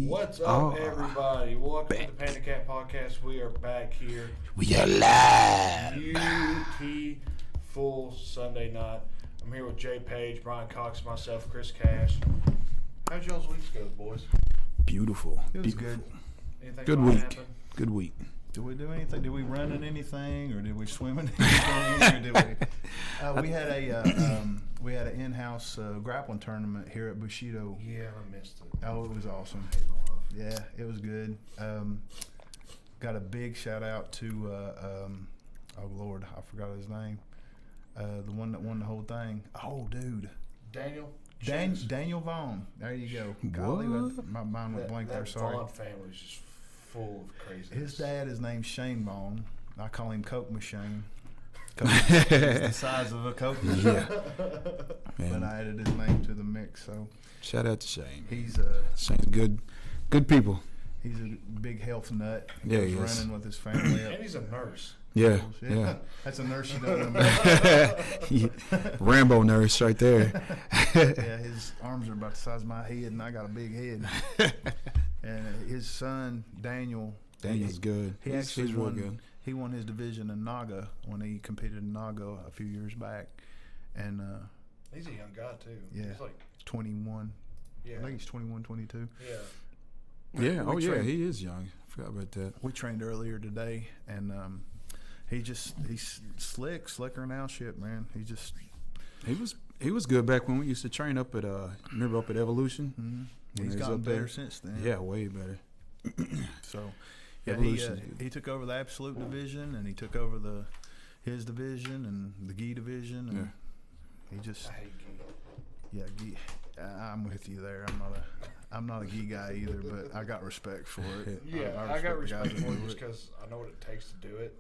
What's up, everybody? Welcome to the PandaKAt Podcast. We are back here. We are live. Beautiful Sunday night. I'm here with Jay Page, Brian Cox, myself, Chris Cash. How'd y'all's weeks go, boys? Beautiful. It was Beautiful. good. Anything Good fun week. happen? Good week. Did we do anything? Did we run in anything, or did we swim in anything? Or did we? We had an in-house grappling tournament here at Bushido. Yeah, I missed it. Oh, it was awesome. Yeah, it was good. Got a big shout out to oh Lord, I forgot his name. The one that won the whole thing. Oh, dude. Daniel Vaughn. There you go. Golly, my mind went blank there. Sorry. Vaughn family is just full of craziness. His dad is named Shane Vaughn. I call him Coke Machine. He's the size of a Coke machine. Yeah. But I added his name to the mix. So Shout out to Shane. he's Shane's good people. he's a big health nut. Yeah, Goes he is. running with his family. And he's a nurse. Yeah. Yeah. That's a nurse you don't know. Rambo nurse right there. Yeah, his arms are about the size of my head, and I got a big head. And his son Daniel's good. He He's actually real won. good. He won his division in Naga when he competed in Naga a few years back, and He's a young guy, too. Yeah. He's like, 21. yeah. I think he's 21, 22. Yeah. Yeah. We Oh yeah. trained- He is young. I forgot about that. We trained earlier today, and he's slicker now. Shit, man. He was good back when we used to train up at remember up at Evolution. Mm-hmm. He's When he was gotten up better there. since then. Yeah, way better. So, yeah, Evolution's he took over the absolute division, and he took over his division and the gi division, and he just I hate gi. yeah, gi. I'm with you there. I'm not a gi guy either, but I got respect for it. Yeah, I got respect for it just because I know what it takes to do it.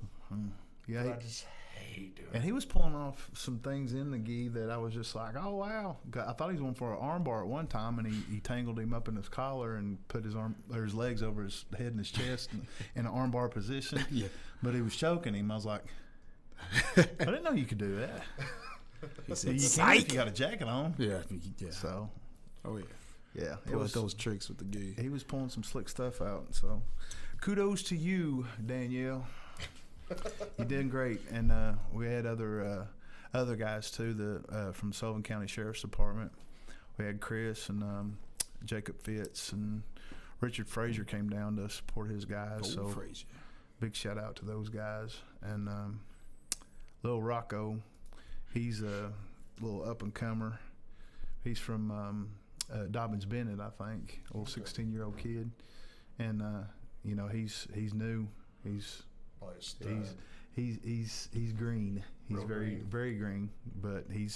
Yeah, But I just hate doing and it. he was pulling off some things in the gi that I was just like, oh wow! I thought he was going for an armbar at one time, and he tangled him up in his collar and put his legs over his head and his chest in an armbar position. Yeah. But he was choking him. I was like, I didn't know you could do that. He So you said, can if "Psych." you got a jacket on. Yeah. Yeah. So Oh yeah. yeah, it Pull was out those tricks with the gi. he was pulling some slick stuff out. So kudos to you, Danielle. You did great, and we had other guys too. From Sullivan County Sheriff's Department, we had Chris and Jacob Fitz and Richard Frazier came down to support his guys. So Frazier. big shout out to those guys. And Lil Rocco, he's a little up and comer. He's from Dobbins Bennett, I think, a little 16-year-old kid, and he's new. He's green. He's Real very green. very green, but he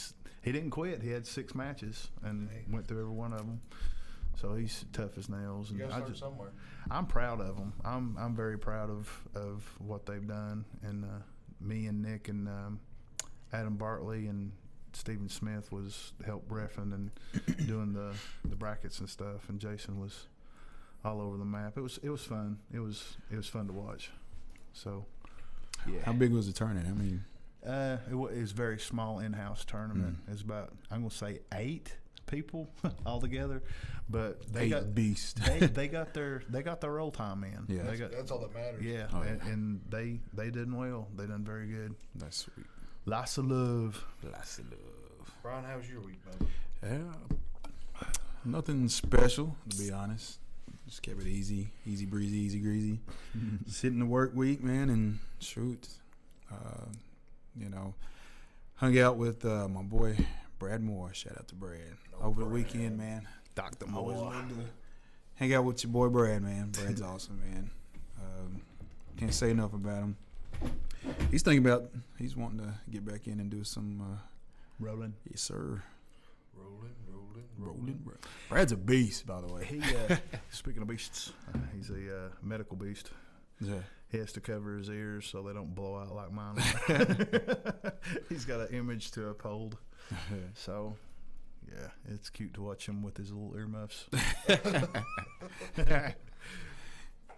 didn't quit. He had 6 matches and went through every one of them. So he's tough as nails. You And gotta start somewhere. I'm proud of them. I'm very proud of what they've done. And me and Nick and Adam Bartley and Stephen Smith was help reffing and doing the brackets and stuff. And Jason was all over the map. It was fun. It was fun to watch. So yeah. How big was the tournament? I mean, It was a very small in-house tournament. It's about, I'm going to say 8 people altogether, but they got beast. they got their roll time in. Yeah. That's all that matters. Yeah, Oh, yeah. and they did well. They done very good. That's sweet. Lots of love. Lots of love. Brian, how was your week, man? Yeah. Nothing special, to be honest. Just kept it easy breezy, easy greasy. Just hitting the work week, man, and shoot. Hung out with my boy Brad Moore. Shout out to Brad. Over the weekend, man. Dr. Always Moore. love to hang out with your boy Brad, man. Brad's awesome, man. Can't say enough about him. He's wanting to get back in and do some Rolling. yes, sir. Rolling. Brad's a beast, by the way. He speaking of beasts, he's a medical beast. Yeah. He has to cover his ears so they don't blow out like mine. He's got an image to uphold. So, yeah, it's cute to watch him with his little earmuffs.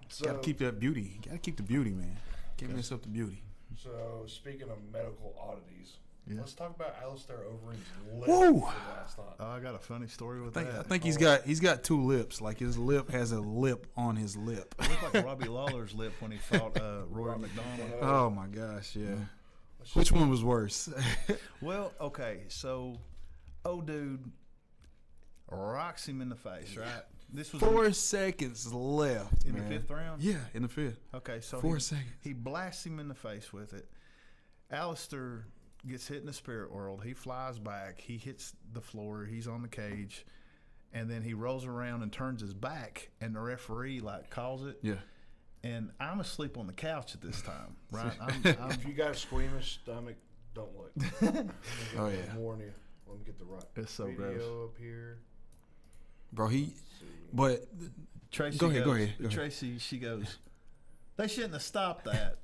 So, Gotta keep that beauty. Gotta keep the beauty, man. Can't mess up the beauty. So, speaking of medical oddities, Yeah. Let's talk about Alistair Overeem's lip Woo! for last night. I got a funny story with I that. think he's got two lips. Like his lip has a lip on his lip. It looked like Robbie Lawler's lip when he fought Rory McDonald. Oh my gosh, yeah. Which one was worse? Well, okay, so dude rocks him in the face, right? This was 4 seconds left, in man. the 5th round. Yeah, in the 5th. Okay, so 4 seconds. he blasts him in the face with it. Alistair gets hit in the spirit world. He flies back. He hits the floor. He's on the cage, and then he rolls around and turns his back, and the referee like calls it. Yeah. And I'm asleep on the couch at this time, right? If you got a squeamish stomach, don't look. Oh, yeah. Warn you. Let me get the right It's so video gross. up here. Bro, but Tracy go ahead, goes, go ahead. Tracy, she goes, they shouldn't have stopped that.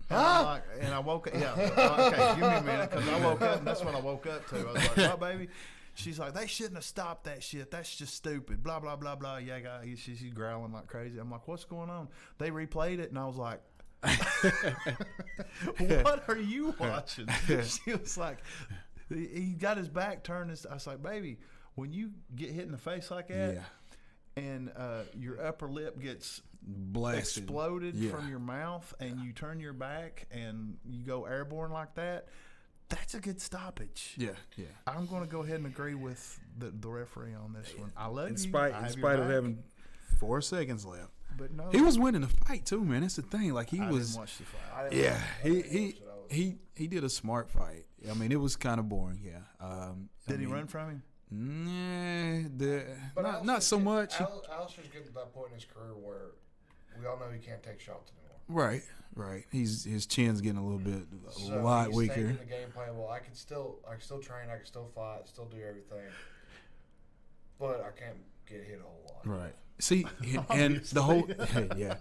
And, I'm like, and I woke up. Yeah, okay, give me a minute, because I woke up, and that's what I woke up to. I was like, what, baby? She's like, they shouldn't have stopped that shit. That's just stupid. Blah, blah, blah, blah. Yeah, guy, she's growling like crazy. I'm like, what's going on? They replayed it, and I was like, what are you watching? She was like, he got his back turned. I was like, baby, when you get hit in the face like that, yeah, and your upper lip gets blasted, exploded Yeah. from your mouth, and you turn your back and you go airborne like that, that's a good stoppage. Yeah, yeah. I'm going to go ahead and agree with the referee on this one. I love In you. spite, I in have your spite of back, having 4 seconds left, but no, he was winning the fight too, man. That's the thing. Like he I was. didn't watch the fight. I didn't Yeah, watch it. I didn't watch it. I was- he did a smart fight. I mean, it was kind of boring. Yeah. Did he run from him? Nah, But not so much. Alistair's getting to that point in his career where we all know he can't take shots anymore. Right, right. His chin's getting a little bit, So a lot he's weaker. thinking the game plan. Well, I can still train, I can still fight, still do everything, but I can't get hit a whole lot. Right. See, and the whole yeah,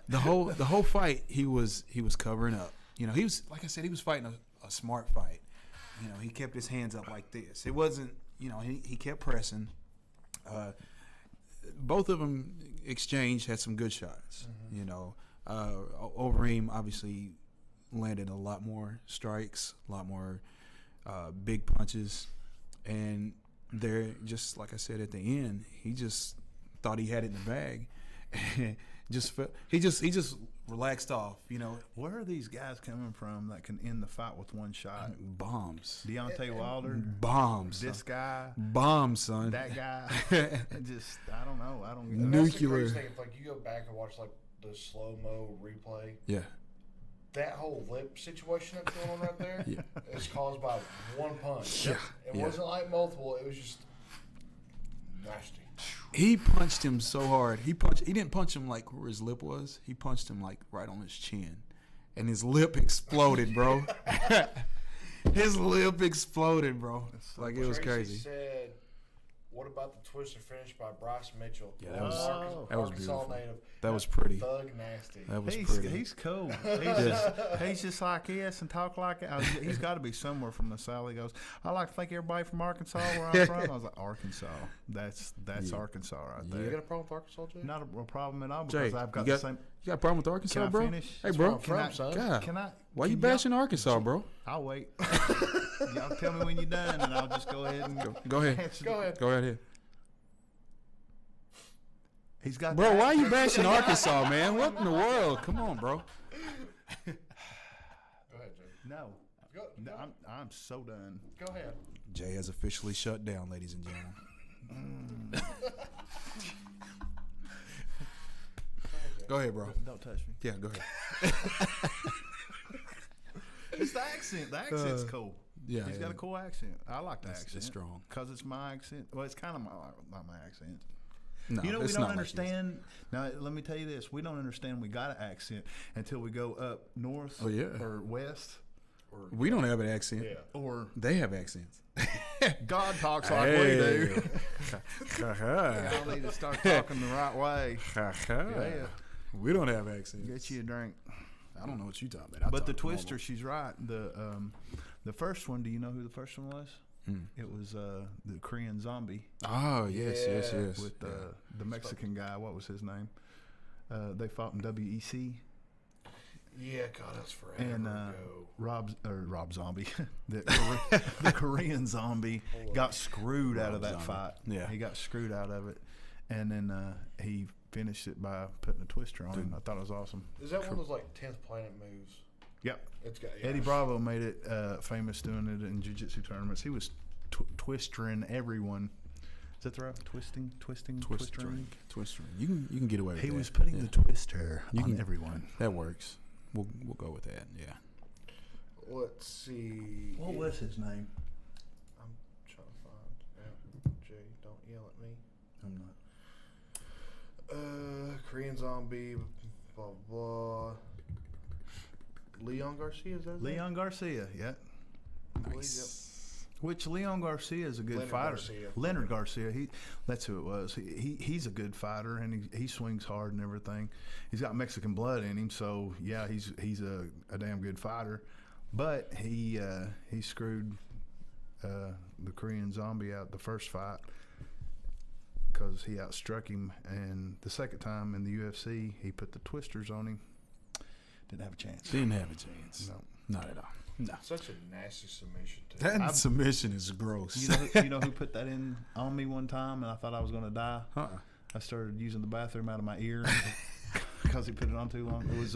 the whole fight he was covering up. You know, he was, like I said, he was fighting a smart fight. You know, he kept his hands up like this. It wasn't, you know, he kept pressing. Both of them exchanged, had some good shots. You know, Overeem obviously landed a lot more strikes, a lot more big punches, and they're just, like I said at the end, he just thought he had it in the bag. He just relaxed off, you know. Where are these guys coming from that can end the fight with one shot? Bombs. Deontay Wilder, Bombs. this guy, Bombs, son. that guy. Just, I don't know. I don't get And it. that's the Nuclear. crazy thing. If like you go back and watch like the slow mo replay, Yeah. that whole lip situation that's going on right there Yeah. is caused by one punch. Yeah. It Yeah. wasn't like multiple. It was just nasty. He punched him so hard. He didn't punch him like where his lip was. He punched him like right on his chin. And his lip exploded, bro. His lip exploded, bro. Like it was Tracy crazy. said, "What about the twister finish by Bryce Mitchell?" Yeah, that was- Oh. that was Arkansas beautiful. native. That was pretty. Thug nasty. That was He's, pretty. he's cool. He's just like this and talk like it. He's got to be somewhere from the South. He goes, I like to thank everybody from Arkansas where I'm from. I was like, Arkansas. That's Yeah. Arkansas right You there. got a problem with Arkansas, Jay? Not a problem at all Jay, because I've got you the same. got a problem with Arkansas, Can I bro? finish? Hey, That's bro. where I'm from, son. God. Can I? Why you can bashing Arkansas, bro? I'll wait. Y'all tell me when you're done, and I'll just go ahead and Go ahead. answer Go the- ahead. Go right ahead. He's got. Bro, that. why are you bashing Arkansas, man? What in the world? Come on, bro. Go ahead, Jay. No. Go, No, I'm so done. go ahead. Jay has officially shut down, ladies and gentlemen. Go ahead, bro. Don't touch me. Yeah, go ahead. It's the accent. The accent's cool. Yeah, He's got a cool accent. I like the It's accent. strong. Because it's my accent. Well, it's kind of not my accent. No, You know, we it's don't not like yours. understand. Now, let me tell you this. We don't understand we got an accent until we go up north Oh, yeah. or west We don't have an accent. Yeah. or They have accents. God talks like we do. Ha-ha. Y'all need to start talking the right way. Ha-ha. Yeah. We don't have accents. Get you a drink. I don't know what you talking about. I But the talk normal. Twister, she's right. The first one, do you know who the first one was? It was the Korean Zombie Oh, yes, yes, Yeah. yes. with the Mexican guy. What was his name? They fought in WEC. Yeah, God, that's forever And ago. Rob Zombie, the Korean Zombie, got screwed out of that Zombie. fight. Yeah. He got screwed out of it, and then he finished it by putting a twister on him. I thought it was awesome. Is that one of those like 10th Planet moves? Yep. It's got Eddie Bravo made it famous doing it in jiu-jitsu tournaments. He was twistering everyone. Is that the right? Twistering. You can get away with He that. was putting the twister You on can- everyone. That works. We'll go with that. Yeah. Let's see. What was his name? I'm trying to find. Yeah. Jay, don't yell at me. I'm not. Korean Zombie. Blah blah. Leon Garcia, is that his name? Leon Garcia, yeah. Nice. Which Leon Garcia is a good Leonard fighter. Garcia. Leonard Garcia, that's who it was. He's a good fighter, and he swings hard and everything. He's got Mexican blood in him, so yeah, he's a damn good fighter. But he screwed the Korean Zombie out the first fight because he outstruck him, and the second time in the UFC, he put the twisters on him. Didn't have a chance. Didn't have a chance. No. Not at all. No. Such a nasty submission, too. That submission is gross. You know who put that in on me one time, and I thought I was going to die? I started using the bathroom out of my ear because he put it on too long. It was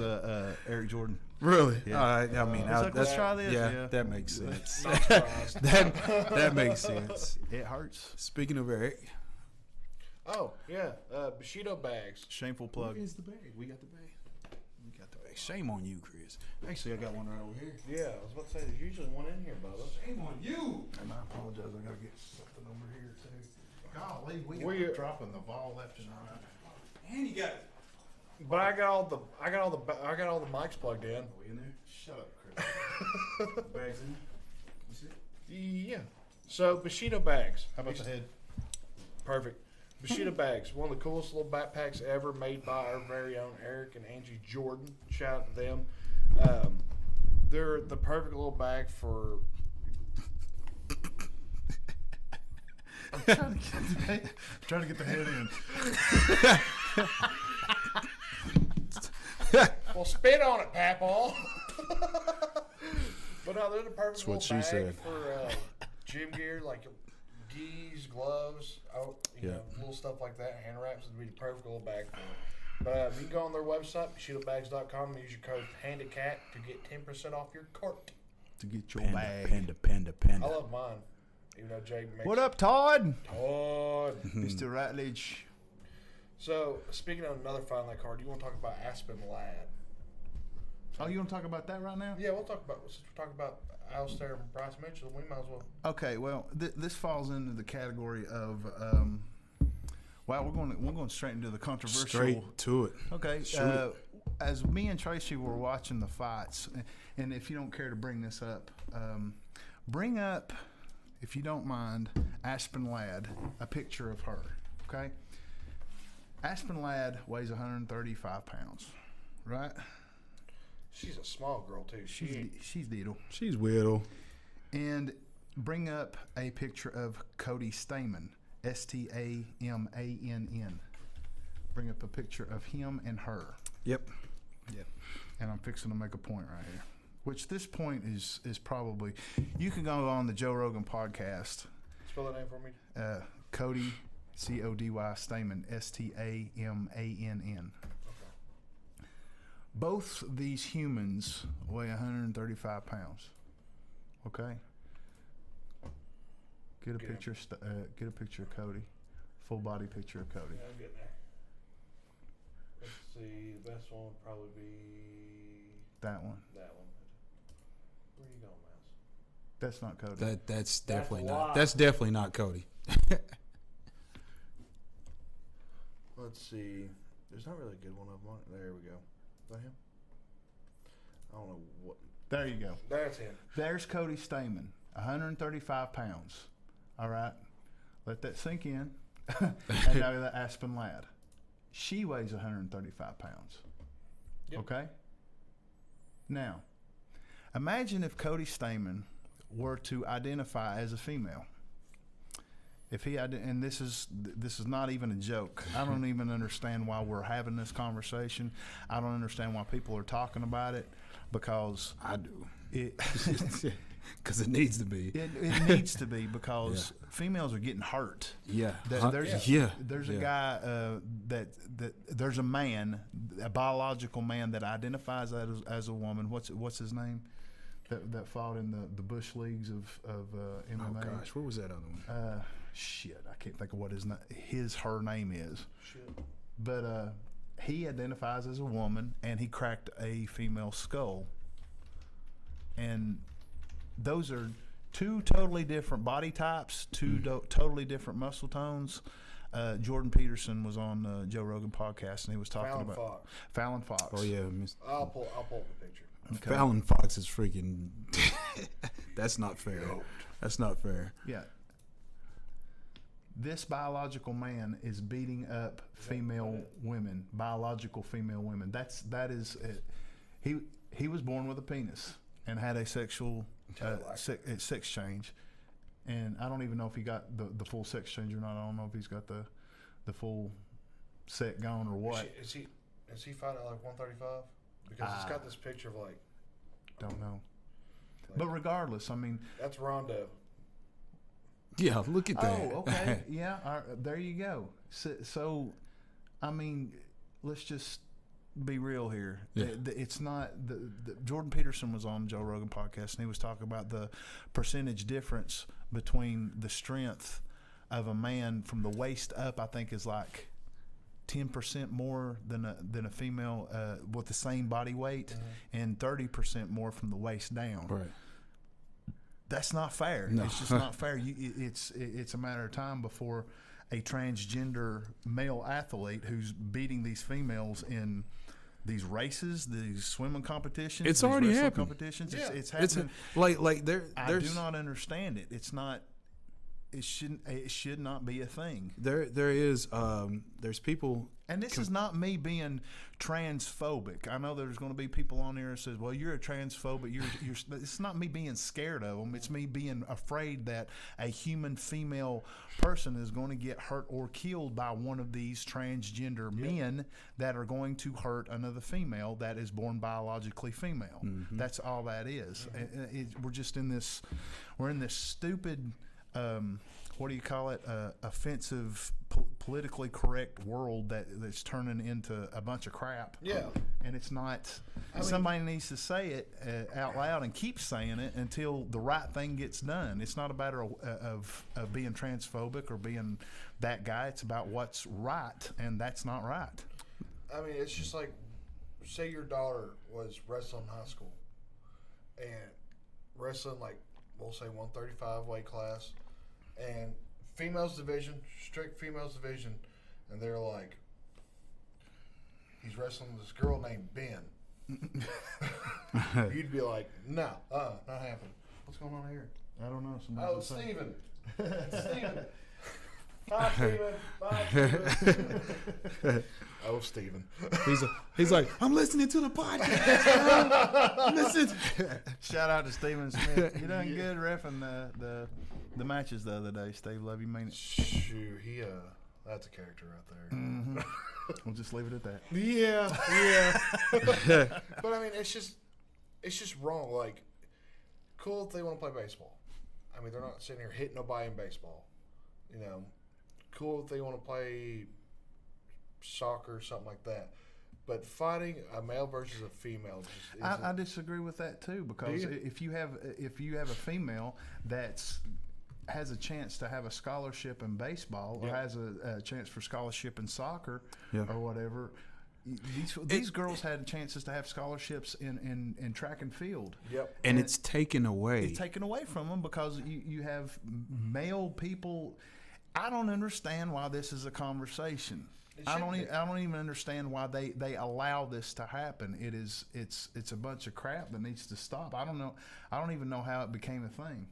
Eric Jordan. Really? Yeah. All right. I mean, Let's try this. Yeah, that makes sense. Not surprised. that makes sense. It hurts. Speaking of Eric, Oh, yeah. Bushido bags. Shameful plug. where's the bag? We got the bag. We got the bag. Shame on you, Chris. Actually, I got one right over here. Yeah, I was about to say, there's usually one in here, Bubba. Shame on you. And I apologize. I got to get something over here, too. Golly, We- are dropping the ball left and right. And you got it. But I got all the mics plugged in. Are we in there? Shut up, Chris. Bags in there. You see it? Yeah. So Bushido bags. How about the head? Perfect. Bushido bags, one of the coolest little backpacks ever, made by our very own Eric and Angie Jordan. Shout out to them. They're the perfect little bag for. I'm trying to get the head in. Well, spit on it, Papaw. But no, they're the perfect That's what little she bag said. for gym gear, like gis, gloves, you know, little stuff like that. Hand wraps would be the perfect little bag for it. But you can go on their website, bushidobags.com, and use your code PandaKAT to get 10% off your cart. To get your bag. Panda. I love mine, even though Jay makes What up, Todd? Todd. Mr. Ratledge. So, speaking of another Find That Card, you want to talk about Aspen Ladd? Oh, you want to talk about that right now? Yeah, we'll talk about, since we're talking about Alistair and Bryce Mitchell, we might as well. Okay, well, this falls into the category of, wow, we're going straight into the controversial. Straight to it. Okay, Shoot it. as me and Tracy were watching the fights, and if you don't care to bring this up, bring up, if you don't mind, Aspen Ladd, a picture of her, okay? Aspen Ladd weighs 135 pounds, right? She's a small girl, too. She's little. She's weirdo. And bring up a picture of Cody Stamen, Stamann. Bring up a picture of him and her. Yep. And I'm fixing to make a point right here. Which this point is probably, you can go on the Joe Rogan podcast. Spell that name for me. Cody, Cody Stamen, Stamann. Both these humans weigh 135 pounds. Okay. Get a picture of Cody. Full body picture of Cody. Yeah, I'm getting there. Let's see. The best one would probably be That one. that one. Where you going, Mouse? That's not Cody. That's definitely a not. lie. That's definitely not Cody. Let's see. There's not really a good one of them. There we go. Is that him? I don't know what. There you go. That's him. There's Cody Stamen, 135 pounds. All right. Let that sink in. And now the Aspen Ladd. She weighs 135 pounds. Yep. Okay? Now, imagine if Cody Stamen were to identify as a female. If he had, and this is not even a joke. I don't even understand why we're having this conversation. I don't understand why people are talking about it, because I do. Because it needs to be. It needs to be, because females are getting hurt. Yeah. There's a guy that there's a man, a biological man that identifies as a woman. What's his name? That fought in the Bush leagues of MMA. Oh gosh, what was that other one? Shit, I can't think of what her name is. Shit. But he identifies as a woman, and he cracked a female skull. And those are two totally different body types, totally different muscle tones. Jordan Peterson was on Joe Rogan podcast, and he was talking about Fallon Fox. Oh yeah, I'll pull up the picture. Okay. Fallon Fox is freaking. That's not fair. That's not fair. Yeah. This biological man is beating up female women, biological female women. That is, he was born with a penis and had a sexual sex change, and I don't even know if he got the full sex change or not. I don't know if he's got the full set gone or what. Is he fighting at like 135? Because it's got this picture of like. Don't know. But regardless, I mean. That's Rondo. Yeah, look at that. Oh, okay. Yeah, there you go. So, I mean, let's just be real here. Yeah. It's not Jordan Peterson was on Joe Rogan podcast, and he was talking about the percentage difference between the strength of a man from the waist up. I think is like 10% more than a female with the same body weight, and 30% more from the waist down. Right. That's not fair. No. It's just not fair. It's a matter of time before a transgender male athlete who's beating these females in these races, these swimming competitions, it's already happening. Competitions. Yeah. It's happening. Like I do not understand it. It's not. It should not be a thing. There's people, and this is not me being transphobic. I know there's going to be people on here that says, "Well, you're a transphobic." You're. It's not me being scared of them. It's me being afraid that a human female person is going to get hurt or killed by one of these transgender men that are going to hurt another female that is born biologically female. Mm-hmm. That's all that is. We're just in this. We're in this stupid. What do you call it? Offensive, politically correct world that's turning into a bunch of crap. Yeah, and it's not. Somebody needs to say it out loud and keep saying it until the right thing gets done. It's not a matter of being transphobic or being that guy. It's about what's right, and that's not right. I mean, it's just like, say your daughter was wrestling in high school, and wrestling like, we'll say 135 weight class, and females division, strict females division, and they're like, he's wrestling this girl named Ben. You'd be like, no, not happening. What's going on here? I don't know. Oh, Steven. Steven. Hi, Steven. Bye, Steven. Oh, Steven. He's like, I'm listening to the podcast. Listen. Shout out to Steven Smith. You done good reffing the matches the other day, Steve. Love you, mean it. Shoot, that's a character right there. Mm-hmm. We'll just leave it at that. Yeah. But I mean, it's just wrong. Like, cool if they want to play baseball. I mean, they're not sitting here hitting nobody in baseball. You know, cool if they want to play soccer or something like that. But fighting a male versus a female I disagree with that too, because if you have a female that's has a chance to have a scholarship in baseball or has a chance for scholarship in soccer or whatever, these girls had chances to have scholarships in track and field. Yep. And it's taken away. It's taken away from them because you have male people. I don't understand why this is a conversation. I don't even understand why they allow this to happen. It's a bunch of crap that needs to stop. I don't know. I don't even know how it became a thing.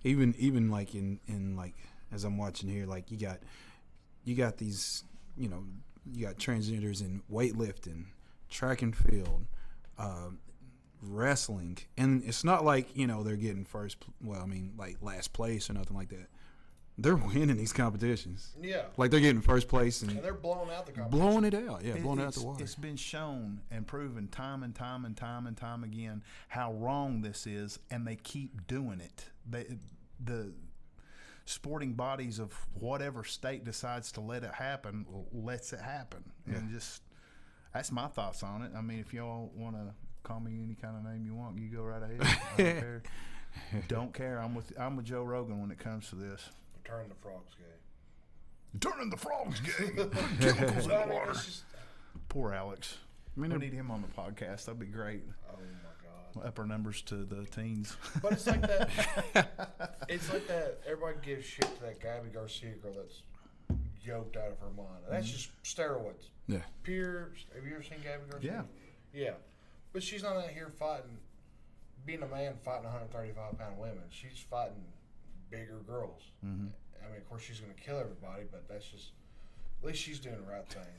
Even like in like as I'm watching here, like you got these, you know, you got transgenders in weightlifting, track and field, wrestling, and it's not like, you know, they're getting last place or nothing like that. they're winning these competitions. Yeah. Like they're getting first place And and they're blowing out the competition. blowing it out. Yeah, blowing it out the water. It's been shown and proven time and time and time and time again how wrong this is, and they keep doing it. The sporting bodies of whatever state decides to let it happen lets it happen. Yeah. And just that's my thoughts on it. I mean, if y'all want to call me any kind of name you want, you go right ahead. I don't care. Don't care. I'm with Joe Rogan when it comes to this. Turn the frogs gay. Turning the frogs gay. Chemicals in But I the mean, water. it's just, Poor Alex. I mean, We they're- need him on the podcast. That'd be great. oh my God. Up our numbers to the teens. But it's like that. It's like that. Everybody gives shit to that Gabby Garcia girl that's yoked out of her mind. And that's just steroids. yeah. Pure. Have you ever seen Gabby Garcia? Yeah. But she's not out here fighting, being a man fighting 135-pound women. She's fighting bigger girls. Mm-hmm. I mean, of course, she's going to kill everybody, but that's just. At least she's doing the right thing.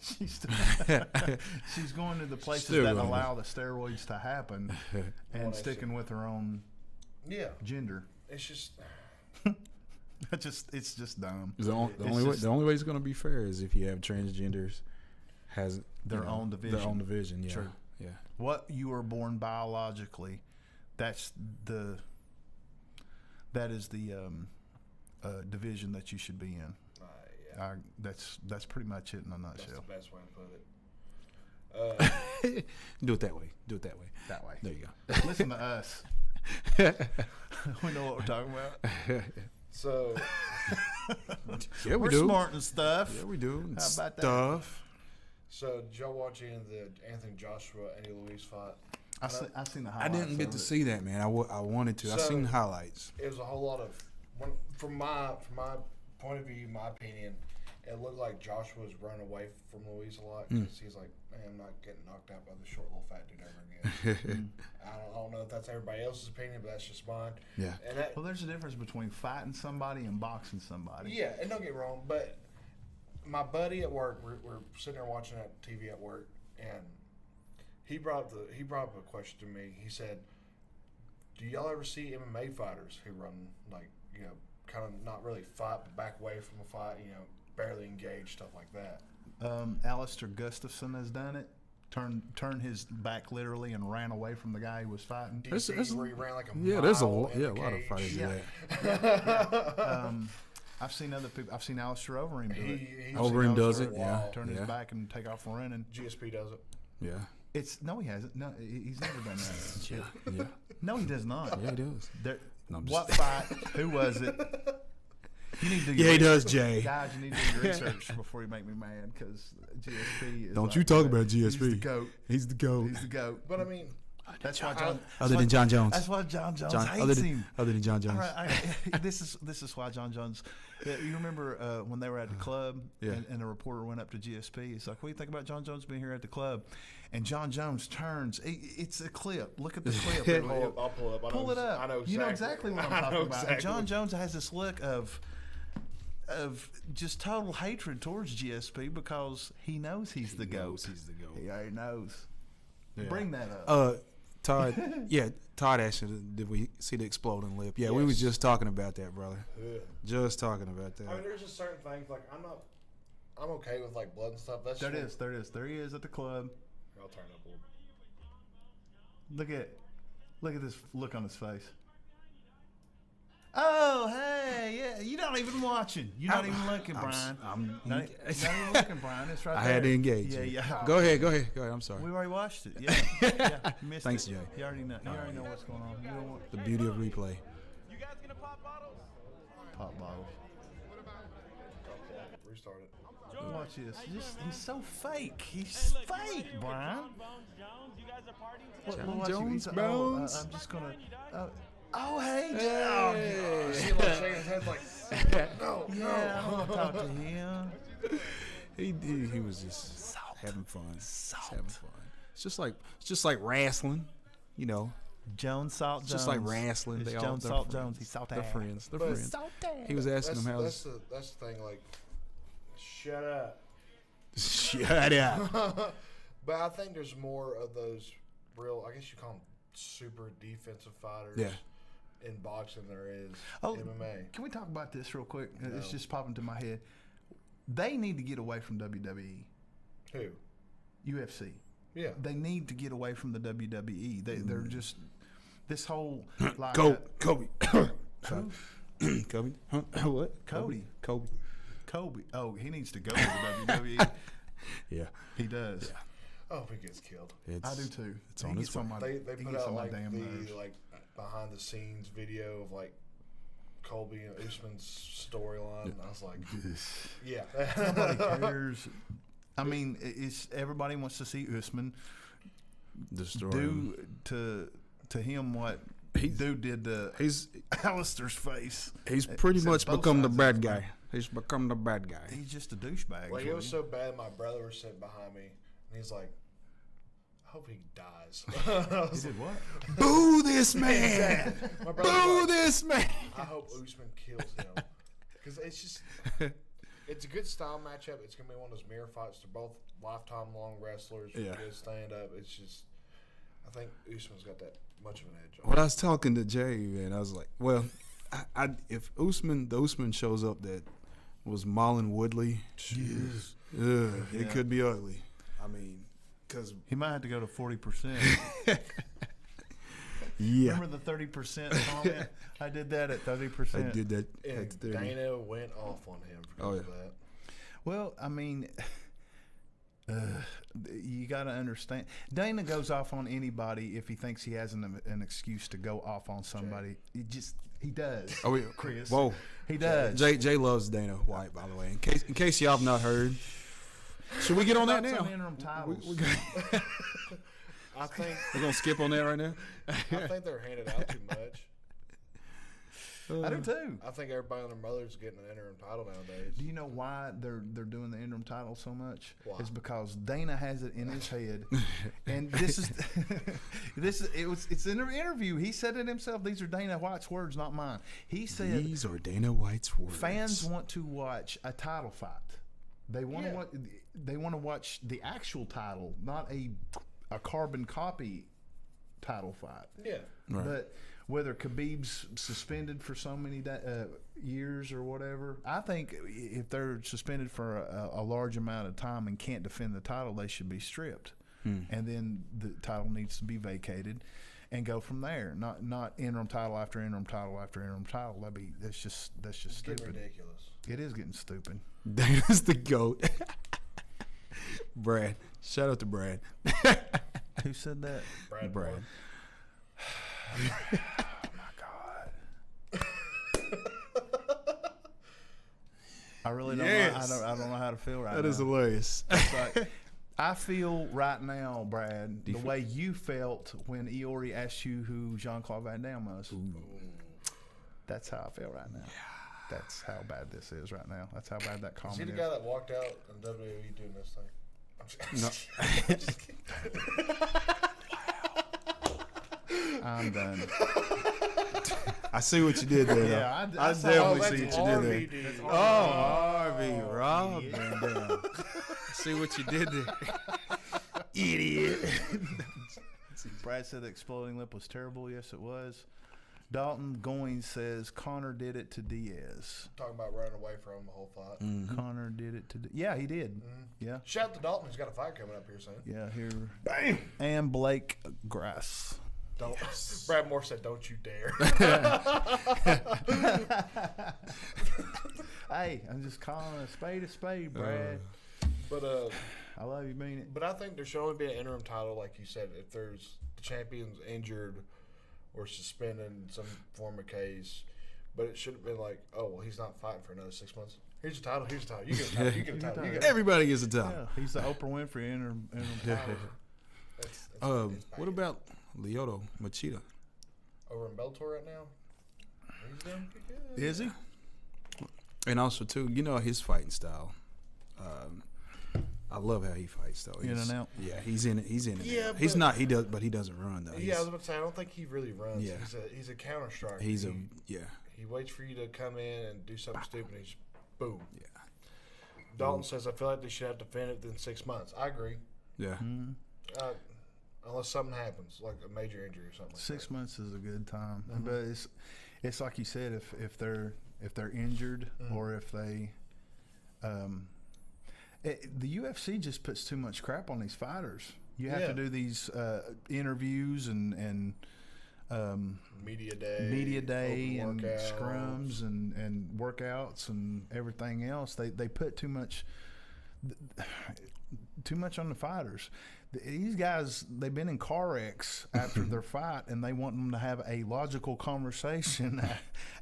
She's going to the places Still that going. allow the steroids to happen Well, and that's sticking with her own Yeah. gender. It's just. It's just dumb. The only It's way just the only way it's going to be fair is if you have transgenders has Their own division. Their own division. Yeah. True. Yeah. What you were born biologically, that is the division that you should be in. Yeah. That's pretty much it in a That's nutshell. the best way to put it. Do it that way. Do it that way. That way. There you go. Listen to us. We know what we're talking about. So, Yeah, we We're do. smart and stuff. Yeah, we do. And How about that? stuff. did y'all watch any of the Anthony Joshua, Andy Louise fight? I seen the I highlights. didn't get of to it. see that, man. I wanted to. I So- seen highlights. It was a whole lot of, from my point of view, my opinion, it looked like Joshua was running away from Louise a lot because he's like, man, I'm not getting knocked out by the short little fat dude ever again. I don't know if that's everybody else's opinion, but that's just mine. Yeah. And that, Well, there's a difference between fighting somebody and boxing somebody. yeah, and don't get me wrong, but my buddy at work, we're sitting there watching that TV at work, and he brought up a question to me. He said, "Do y'all ever see MMA fighters who run like kind of not really fight, but back away from a fight, barely engage, stuff like that?" Alistair Gustafson has done it. Turned his back literally and ran away from the guy he was fighting. DC, where he ran like a Yeah, there's a mile in the lot of cage. fighters do Yeah. that. I've seen other people. I've seen Alistair Overeem do it. He's Overeem been does for a it, yeah. while. Turn Yeah. his back and take off running. GSP does it. Yeah. No, he hasn't. No, he's never done that. Yeah. No, he does not. Yeah, he does. There, No, I'm what just- fight? Who was it? You need to do Yeah, your he does, research. Jay. Guys, you need to do your research before you make me mad because GSP is. Don't like you talk the- about He's the GSP. goat. He's the GOAT. He's the goat. But I mean, That's why John. Other than John Jones. That's why John Jones John, hates him. other than John Jones. All right, this is why John Jones. You remember when they were at the club, Yeah. and a reporter went up to GSP. He's like, "What do you think about John Jones being here at the club?" And John Jones turns. It's a clip. Look at the clip. I'll pull it up. Pull it up. I know exactly. You know exactly what I'm I know talking about. And exactly. John Jones has this look of just total hatred towards GSP because he knows he's the goat. He's the GOAT. He already knows. Yeah. Bring that up. Todd, Todd asked you, did we see the exploding lip? Yeah, we was Yes. just talking about that, brother. Ugh. Just talking about that. I mean, there's just certain things like I'm okay with like blood and stuff. That's There it just- is. There it is. There he is at the club. I'll turn it up a little. Look at this look on his face. Oh, hey, yeah. You're not even watching. You're not even looking, Brian. I'm Not even looking, Brian. It's right I there. had to engage. Yeah, you. yeah. Go ahead. I'm sorry. We already watched it. Yeah, yeah. You missed Thanks, it. Jay. You already know. You already know what's going on. You know what? The beauty of replay. You guys gonna pop bottles? Pop bottles. Restart it. Watch this. He's so fake. He's fake, Brian. Bones Jones, you guys are partying What- together? what watch you- Jones, he's- Bones. I'm just gonna. Oh, hey, You see him like shaking his head like, no, yeah, I no. want to talk to him. He was just having fun. Just having fun. It's just like wrestling, you know. Jones Salt Jones. It's just like wrestling. It's They Jones they're Salt friends. Jones. He's salty. They're friends. They're But- friends. Salty. He was asking him That's how's. the thing. Like, shut up. Shut up. But I think there's more of those real. I guess you call them super defensive fighters. Yeah. in boxing there is Oh, MMA. can we talk about this real quick? No. It's just popping to my head. They need to get away from WWE, Who? UFC. Yeah. They need to get away from the WWE. They're just this whole like Kobe. Who? Kobe. Huh? What? Cody. Kobe. Oh, he needs to go to the WWE. Yeah. He does. Oh, if he gets killed. I do too. It's He on gets his way. on my- They he put gets out on my like damn nerves. the behind the scenes video of like Colby and Usman's storyline. And I was like, yeah. Nobody cares. I mean, it's everybody wants to see Usman Destroy do him. to him what dude did to He's Alistair's face. he's pretty Except much both become the sides of bad his guy. mouth. He's become the bad guy. He's just a douchebag. Like it was so bad. My brother was sitting behind me, and he's like, "I hope he dies." I He was did what? Boo this man! My brother Boo was like, this man! I hope Usman kills him because it's just it's a good style matchup. It's gonna be one of those mirror fights. They're both lifetime long wrestlers. Yeah. Good stand up. It's just I think Usman's got that much of an edge on When him. I was talking to Jay, man, I was like, well, if the Usman shows up that was Marlon Woodley, it could be ugly. I mean, because He might have to go to 40%. yeah, Remember the 30% comment? I did that at 30%. I did that And at 30. Dana went off on him for Oh, yeah. that. Well, I mean, you got to understand. Dana goes off on anybody if he thinks he has an excuse to go off on somebody. He does. Oh, yeah. Chris. Whoa. He does. Jay loves Dana White, by the way. In case y'all have not heard, should we get on that Thoughts now? on interim titles. I think We're gonna skip on that right now. I think they're handed out too much. I do too. I think everybody and their mother's getting an interim title nowadays. Do you know why they're doing the interim title so much? Why? It's because Dana has it in his head, and it's in an interview. He said it himself. These are Dana White's words, not mine. He said These are Dana White's words. fans want to watch a title fight. They want Yeah. to watch. They want to watch the actual title, not a carbon copy title fight. Yeah. Right. But whether Khabib's suspended for so many years or whatever, I think if they're suspended for a large amount of time and can't defend the title, they should be stripped, and then the title needs to be vacated, and go from there. Not interim title after interim title after interim title. That's just It's stupid. getting ridiculous. It is getting stupid. Dana's the GOAT. Brad. Shout out to Brad. Who said that? Brad. Brad. Moore. Oh my God. I really don't. Yes. I don't know how to feel right That now. is hilarious. It's like, I feel right now, Brad, the way you felt when Iori asked you who Jean-Claude Van Damme was. That's how I feel right now. That's how bad this is right now. That's how bad that Is he comment the is. guy that walked out in WWE doing this thing? No. I'm just kidding. I'm done. I see what you did there. Yeah, though. I I saw- definitely that's see what you Harvey, did there. dude. Oh, Harvey, Rob. Van Dam. See what you did there. Idiot. Brad said the exploding lip was terrible. Yes, it was. Dalton Goins says Connor did it to Diaz. Talking about running away from him the whole fight. Mm. Connor did it to Yeah, he did. Yeah. Shout out to Dalton. He's got a fight coming up here soon. Yeah, here. Bam. And Blake Grass. Don't. Brad Moore said, "Don't you dare." Hey, I'm just calling a spade, Brad. But I love you, mean it. But I think there should only be an interim title, like you said, if there's the champion's injured or suspended in some form of case. But it should have been like, oh, well, he's not fighting for another 6 months. Here's a title. Here's a title. You get a title. You get a title. You get a title. Everybody gets a title. Yeah, he's the Oprah Winfrey interim title. It's What bad. about Lyoto Machida? Over in Bellator right now? He's doing pretty good. Is he? And also, too, you know his fighting style. I love how he fights, though. In and out? Yeah, he's in it. He's in it. Yeah, He's but- not. He does, but he doesn't run though. Yeah, I was about to say, I don't think he really runs. Yeah. He's a counter striker. He's a he, yeah. he waits for you to come in and do something stupid and he's boom. Yeah. Dalton says, I feel like they should have defended within 6 months. I agree. Yeah. unless something happens, like a major injury or something. 6 like months is a good time, Mhm. but it's like you said, if they're injured Mhm. or if they, the UFC just puts too much crap on these fighters. You have Yeah. to do these interviews and media day, and open workouts. scrums and workouts and everything else. They put too much on the fighters. These guys, they've been in car wrecks after their fight, and they want them to have a logical conversation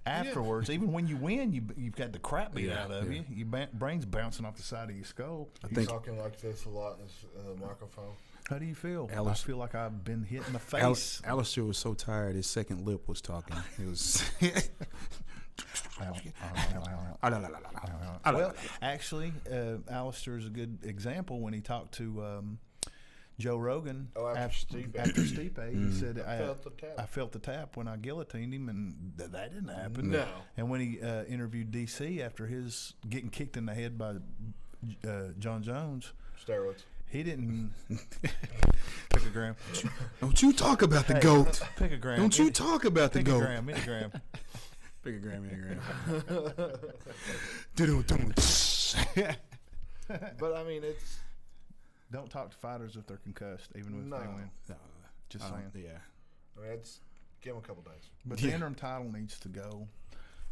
afterwards. Even when you win, you've got the crap beat out of you. Your brain's bouncing off the side of your skull. He's talking like this a lot in the microphone. How do you feel? I Alice- feel like I've been hit in the face. Alistair was so tired, his second lip was talking. It was. Well, actually, Alistair is a good example when he talked to Joe Rogan after Stipe. He said, felt the tap. I felt the tap when I guillotined him, and that didn't happen. No. And when he interviewed DC after his getting kicked in the head by John Jones, Steroids. he didn't pick a gram. Don't you talk about the goat. Pick a gram. Don't you talk about the pick a goat. gram. Milligram. Pick a gram, But I mean, it's Don't talk to fighters if they're concussed, even if No. they win. Just saying. Yeah. I mean, it's give him a couple days. But the interim title needs to go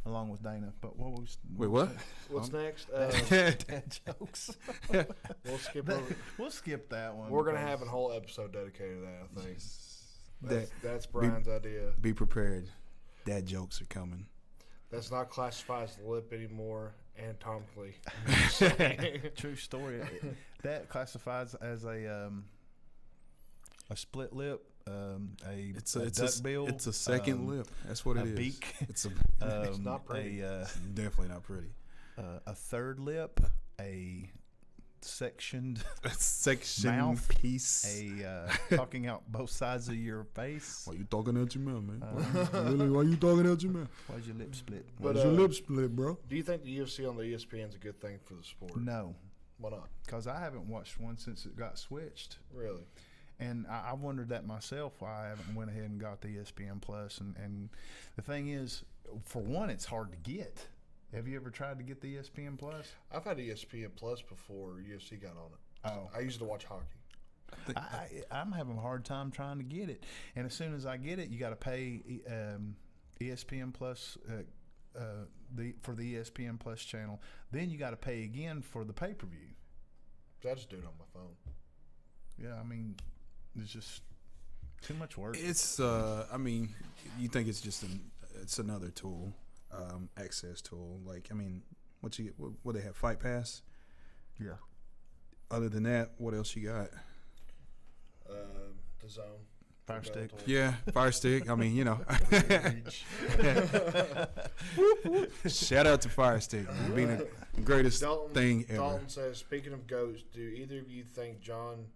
along with Dana. But what was Wait, what? What's next? Dad jokes. We'll skip over. We'll skip that one. We're gonna because- have a whole episode dedicated to that. I think That- that's Brian's idea. Be prepared. Dad jokes are coming. That's not classified as lip anymore anatomically. True story. That classifies as a split lip, It's a a duck bill. It's a second lip. That's what a it is. beak. It's a It's not pretty. definitely not pretty. A third lip, a sectioned Section mouth, piece. talking out both sides of your face. Why you talking out your mouth, man? Really? Why you talking out your mouth? Why's your lip split? But, Why's your lip split, bro? Do you think the UFC on the ESPN is a good thing for the sport? No, Why not? because I haven't watched one since it got switched. Really? And I wondered that myself, why I haven't went ahead and got the ESPN Plus. And the thing is, for one, it's hard to get. Have you ever tried to get the ESPN Plus? I've had ESPN Plus before UFC got on it. Oh. I used to watch hockey. I'm having a hard time trying to get it. And as soon as I get it, you got to pay ESPN Plus for the ESPN Plus channel. Then you got to pay again for the pay-per-view. I just do it on my phone. Yeah, I mean, it's just too much work. It's I mean, you think it's just it's another tool, access tool. Like, I mean, what they have, Fight Pass? Yeah. Other than that, what else you got? The Zone. Fire Stick. Yeah, Fire Stick. I mean, you know. Shout out to Fire Stick, being the greatest thing ever. Dalton says, speaking of goats, do either of you think Jones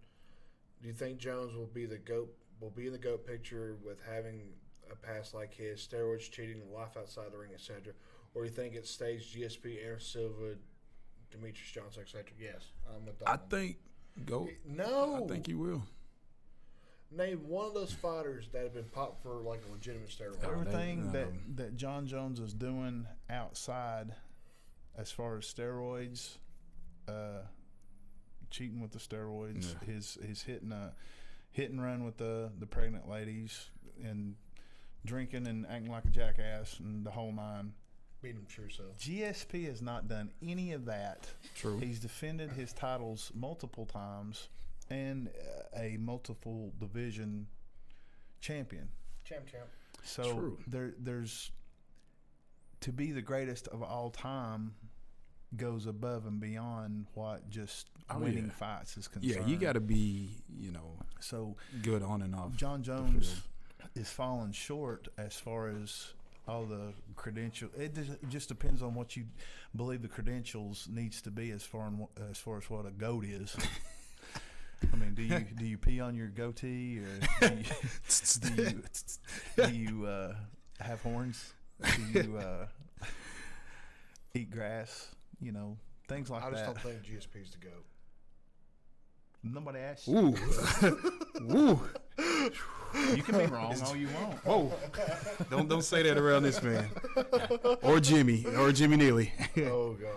will be the goat? Will be in the goat picture with having a past like his, steroids, cheating, life outside the ring, etc., or do you think it stays GSP, Aaron Silva, Demetrius Johnson, etc.? Yes, I'm with I Dalton. think go. No. I think you will. Name one of those fighters that have been popped for like a legitimate steroid. Everything they- that John Jones is doing outside, as far as steroids, cheating with the steroids, his hit and run with the pregnant ladies, and drinking and acting like a jackass and the whole nine. Beat him true self. GSP has not done any of that. True. He's defended his titles multiple times and a multiple division champion. Champ. So True. there's to be the greatest of all time goes above and beyond what just winning fights is concerned. Yeah, you got to be, So good on and off. John Jones is falling short as far as all the credentials. It just depends on what you believe the credentials needs to be as far as what a goat is. I mean, do you pee on your goatee, or do you have horns? Do you eat grass? Things like that. I just don't think GSP's the GOAT. Nobody asked you. Ooh, ooh. You can be wrong all you want. Whoa! Don't say that around this man, or Jimmy Neely. Oh God.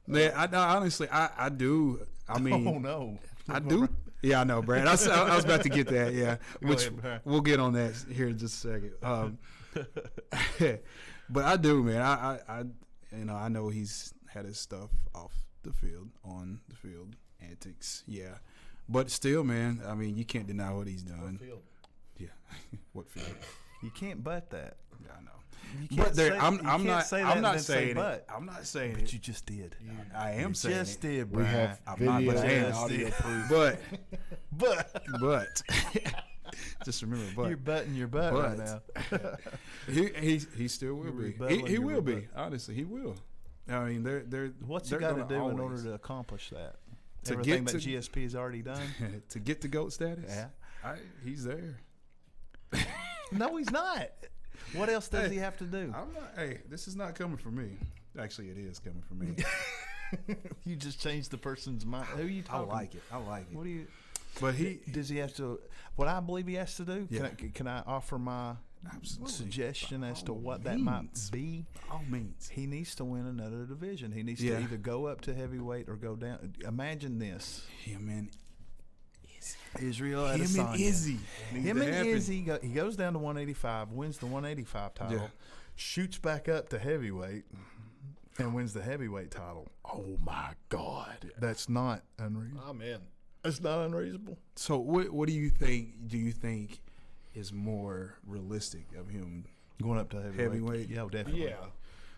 Man, honestly, I do. I mean, Oh no, I do. Yeah, I know, Brad. I was about to get that. Yeah, which ahead, Brad. we'll get on that here in just a second. But I do, man. I know he's had his stuff off the field, on the field, antics. Yeah, but still, man. I mean, you can't deny what he's done. Field. Yeah, what field? you can't butt that. Yeah, I know. You But can't say, I'm you not. can't say that I'm and not then say saying it. but. I'm not saying But it. you just did. I am saying just it. did, We Brian. have I'm not video saying and it. audio proof. But But just remember, but you're butting your butt right now. he still will You're be. rebelling, He you're will be. rebelling. Honestly, he will. I mean, they're What's they're he got to gonna do in always- order to accomplish that? To Everything get that to- GSP has already done. to get to GOAT status? Yeah. He's there. No, he's not. What else does he have to do? I'm not. Hey, this is not coming from me. Actually, it is coming from me. You just changed the person's mind. Who are you I talking? like it. I like it. What do you? But he Does he have to? What I believe he has to do? Yeah. Can I offer my absolutely suggestion by as to all what that means. might be? By all means. He needs to win another division. He needs Yeah. to either go up to heavyweight or go down. Imagine this: Him and Israel him Adesanya. and Izzy. Needs Him to and happen. Izzy, he goes down to 185, wins the 185 title, Yeah. shoots back up to heavyweight, and wins the heavyweight title. Oh my God, that's not unreasonable. I'm in. That's not unreasonable. So what do you think? Do you think is more realistic of him? Going up to heavyweight. Heavyweight? Yeah, definitely. Yeah.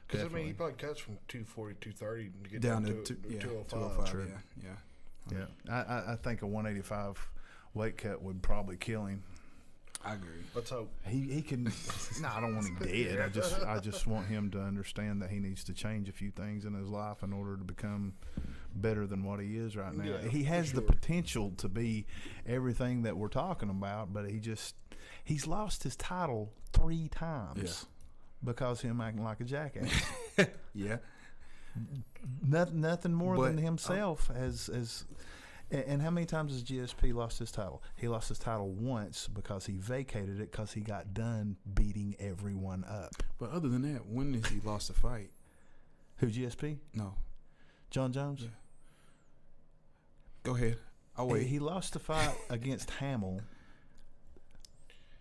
Because I mean, he Definitely. probably cuts from 240, 230 to get Down down, to 205. 205. True. Yeah. Yeah, I think a 185 weight cut would probably kill him. I agree. Let's hope. He can. No, I don't want him dead. I just want him to understand that he needs to change a few things in his life in order to become better than what he is right now. Yeah, He has for the sure. potential to be everything that we're talking about, but he's lost his title 3 times because him acting like a jackass. Yeah. Nothing more than But, himself has. And how many times has GSP lost his title? He lost his title once because he vacated it because he got done beating everyone up. But other than that, when has he lost a fight? Who, GSP? No. John Jones? Yeah. Go ahead. I'll wait. He lost the fight against Hamill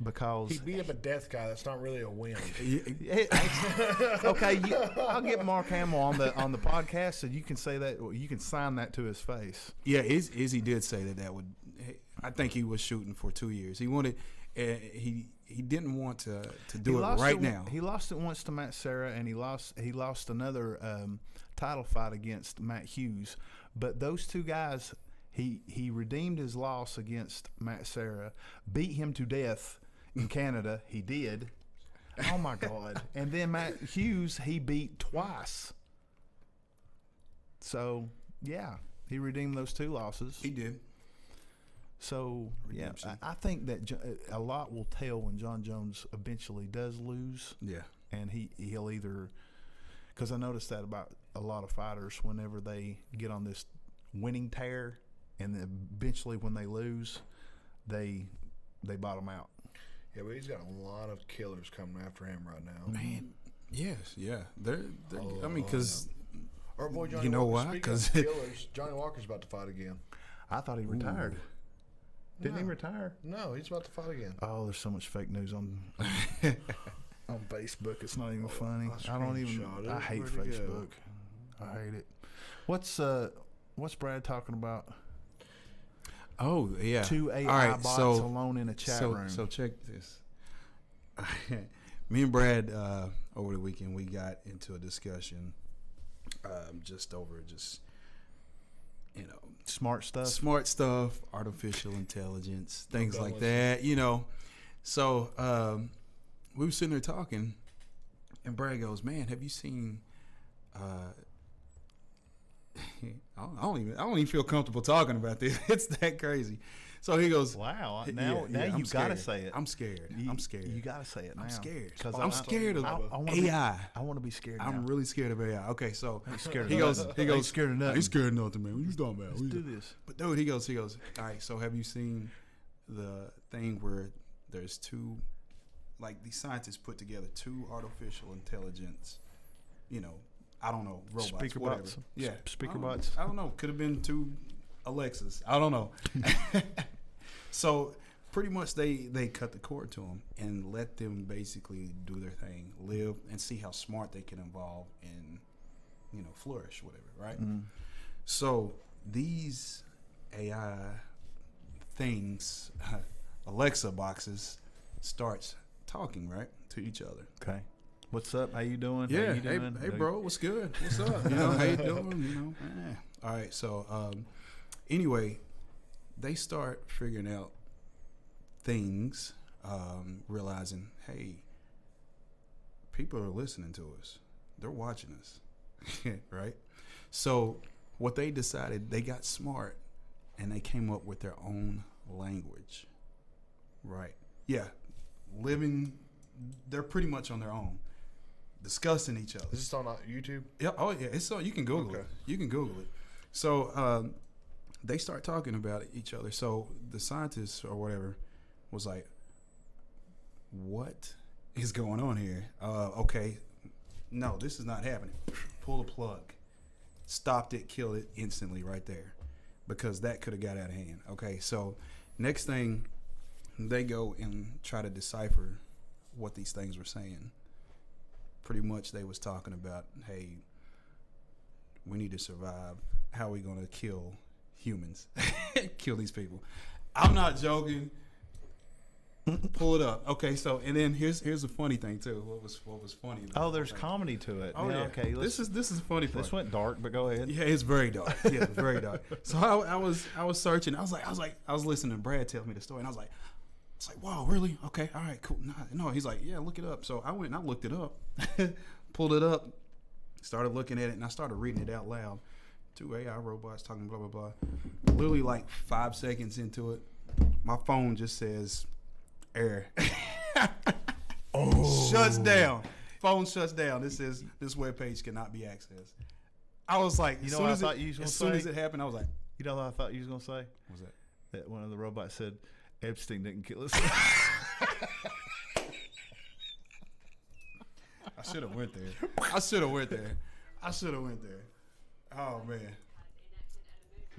because He beat up a death guy. That's not really a win. okay, I'll get Mark Hamill on the podcast, so you can say that. You can sign that to his face. Yeah, Izzy did say that would. I think he was shooting for 2 years. He wanted. He didn't want to do it right now. He lost it once to Matt Serra, and he lost another title fight against Matt Hughes. But those two guys, he redeemed his loss against Matt Serra, beat him to death in Canada. He did. Oh my God! And then Matt Hughes, he beat twice. So yeah, he redeemed those 2 losses. He did. So yeah, Redemption. I think that a lot will tell when John Jones eventually does lose, Yeah. and he'll either, because I noticed that about a lot of fighters whenever they get on this winning tear, and then eventually when they lose, they bottom out. Yeah, but he's got a lot of killers coming after him right now. Man. Yes. Yeah. They're I mean, because Our boy Johnny You know Walker, why? speaking 'Cause- of killers, Johnny Walker's about to fight again. I thought he retired. Didn't he No. retire? No, he's about to fight again. Oh, there's so much fake news on Facebook. It's not even funny. I I don't even. screenshot it. I hate Where'd it go? Facebook. I hate it. What's Brad talking about? oh yeah. 2 AI All right, bots so alone in a chat room. So check this. Me and Brad over the weekend we got into a discussion just over Smart stuff. smart stuff, artificial intelligence, things done like listening. that, So we were sitting there talking, and Brad goes, "Man, have you seen?" I don't even feel comfortable talking about this. It's that crazy. So he goes, Wow! Yeah, Now I'm you gotta scared. say it. I'm scared. I'm scared. You gotta say it now. I'm scared. Because I'm scared of AI. AI. I want to be scared. I'm now. really scared of AI. Okay, so scared of he goes, nothing. I ain't scared of "I nothing." ain't scared of nothing, man. What you talking about? Let's do this. But dude, he goes, all right, so have you seen the thing where there's two, like these scientists put together two artificial intelligence, I don't know, robots, Speaker whatever. bots. Yeah, Speaker I don't know. bots. I don't know. Could have been two Alexas. I don't know. So pretty much they cut the cord to them and let them basically do their thing, live, and see how smart they can evolve and flourish, whatever, right? So these AI things, Alexa boxes, starts talking right to each other. Okay. What's up? How you doing? Yeah. How you doing? Hey, bro. What's good? What's up? How you doing? All right. So, anyway, they start figuring out things, realizing, hey, people are listening to us. They're watching us, right? So, what they decided, they got smart, and they came up with their own language, right? Yeah, they're pretty much on their own. Discussing each other. Is this on YouTube? Yeah. Oh, yeah. It's so you can Google it. You can Google it. So they start talking about each other. So the scientists or whatever was like, "What is going on here? Okay, no, this is not happening. Pull the plug. Stopped it. Killed it instantly right there, because that could have got out of hand. Okay, so next thing, they go and try to decipher what these things were saying. Pretty much they was talking about, hey, we need to survive. How are we going to kill humans? Kill these people. I'm not joking. Pull it up. Okay, so and then here's the funny thing too. What was funny? Oh, there's comedy to it. Oh yeah. Okay. This is a funny part. This went dark, but go ahead. Yeah, it's very dark. Yeah, very dark. So I was searching. I was listening to Brad tell me the story, and I was like, wow, really? Okay, all right, cool. No, he's like, yeah, look it up. So I went and I looked it up, pulled it up, started looking at it, and I started reading it out loud. 2 AI robots talking blah, blah, blah. Literally like 5 seconds into it, my phone just says, error. Shuts down. Phone shuts down. This says, this webpage cannot be accessed. I was like, as soon as it happened, I was like, You know what I thought you was going to say? what's that? That one of the robots said, Epstein didn't kill us. I should have went there. Oh man,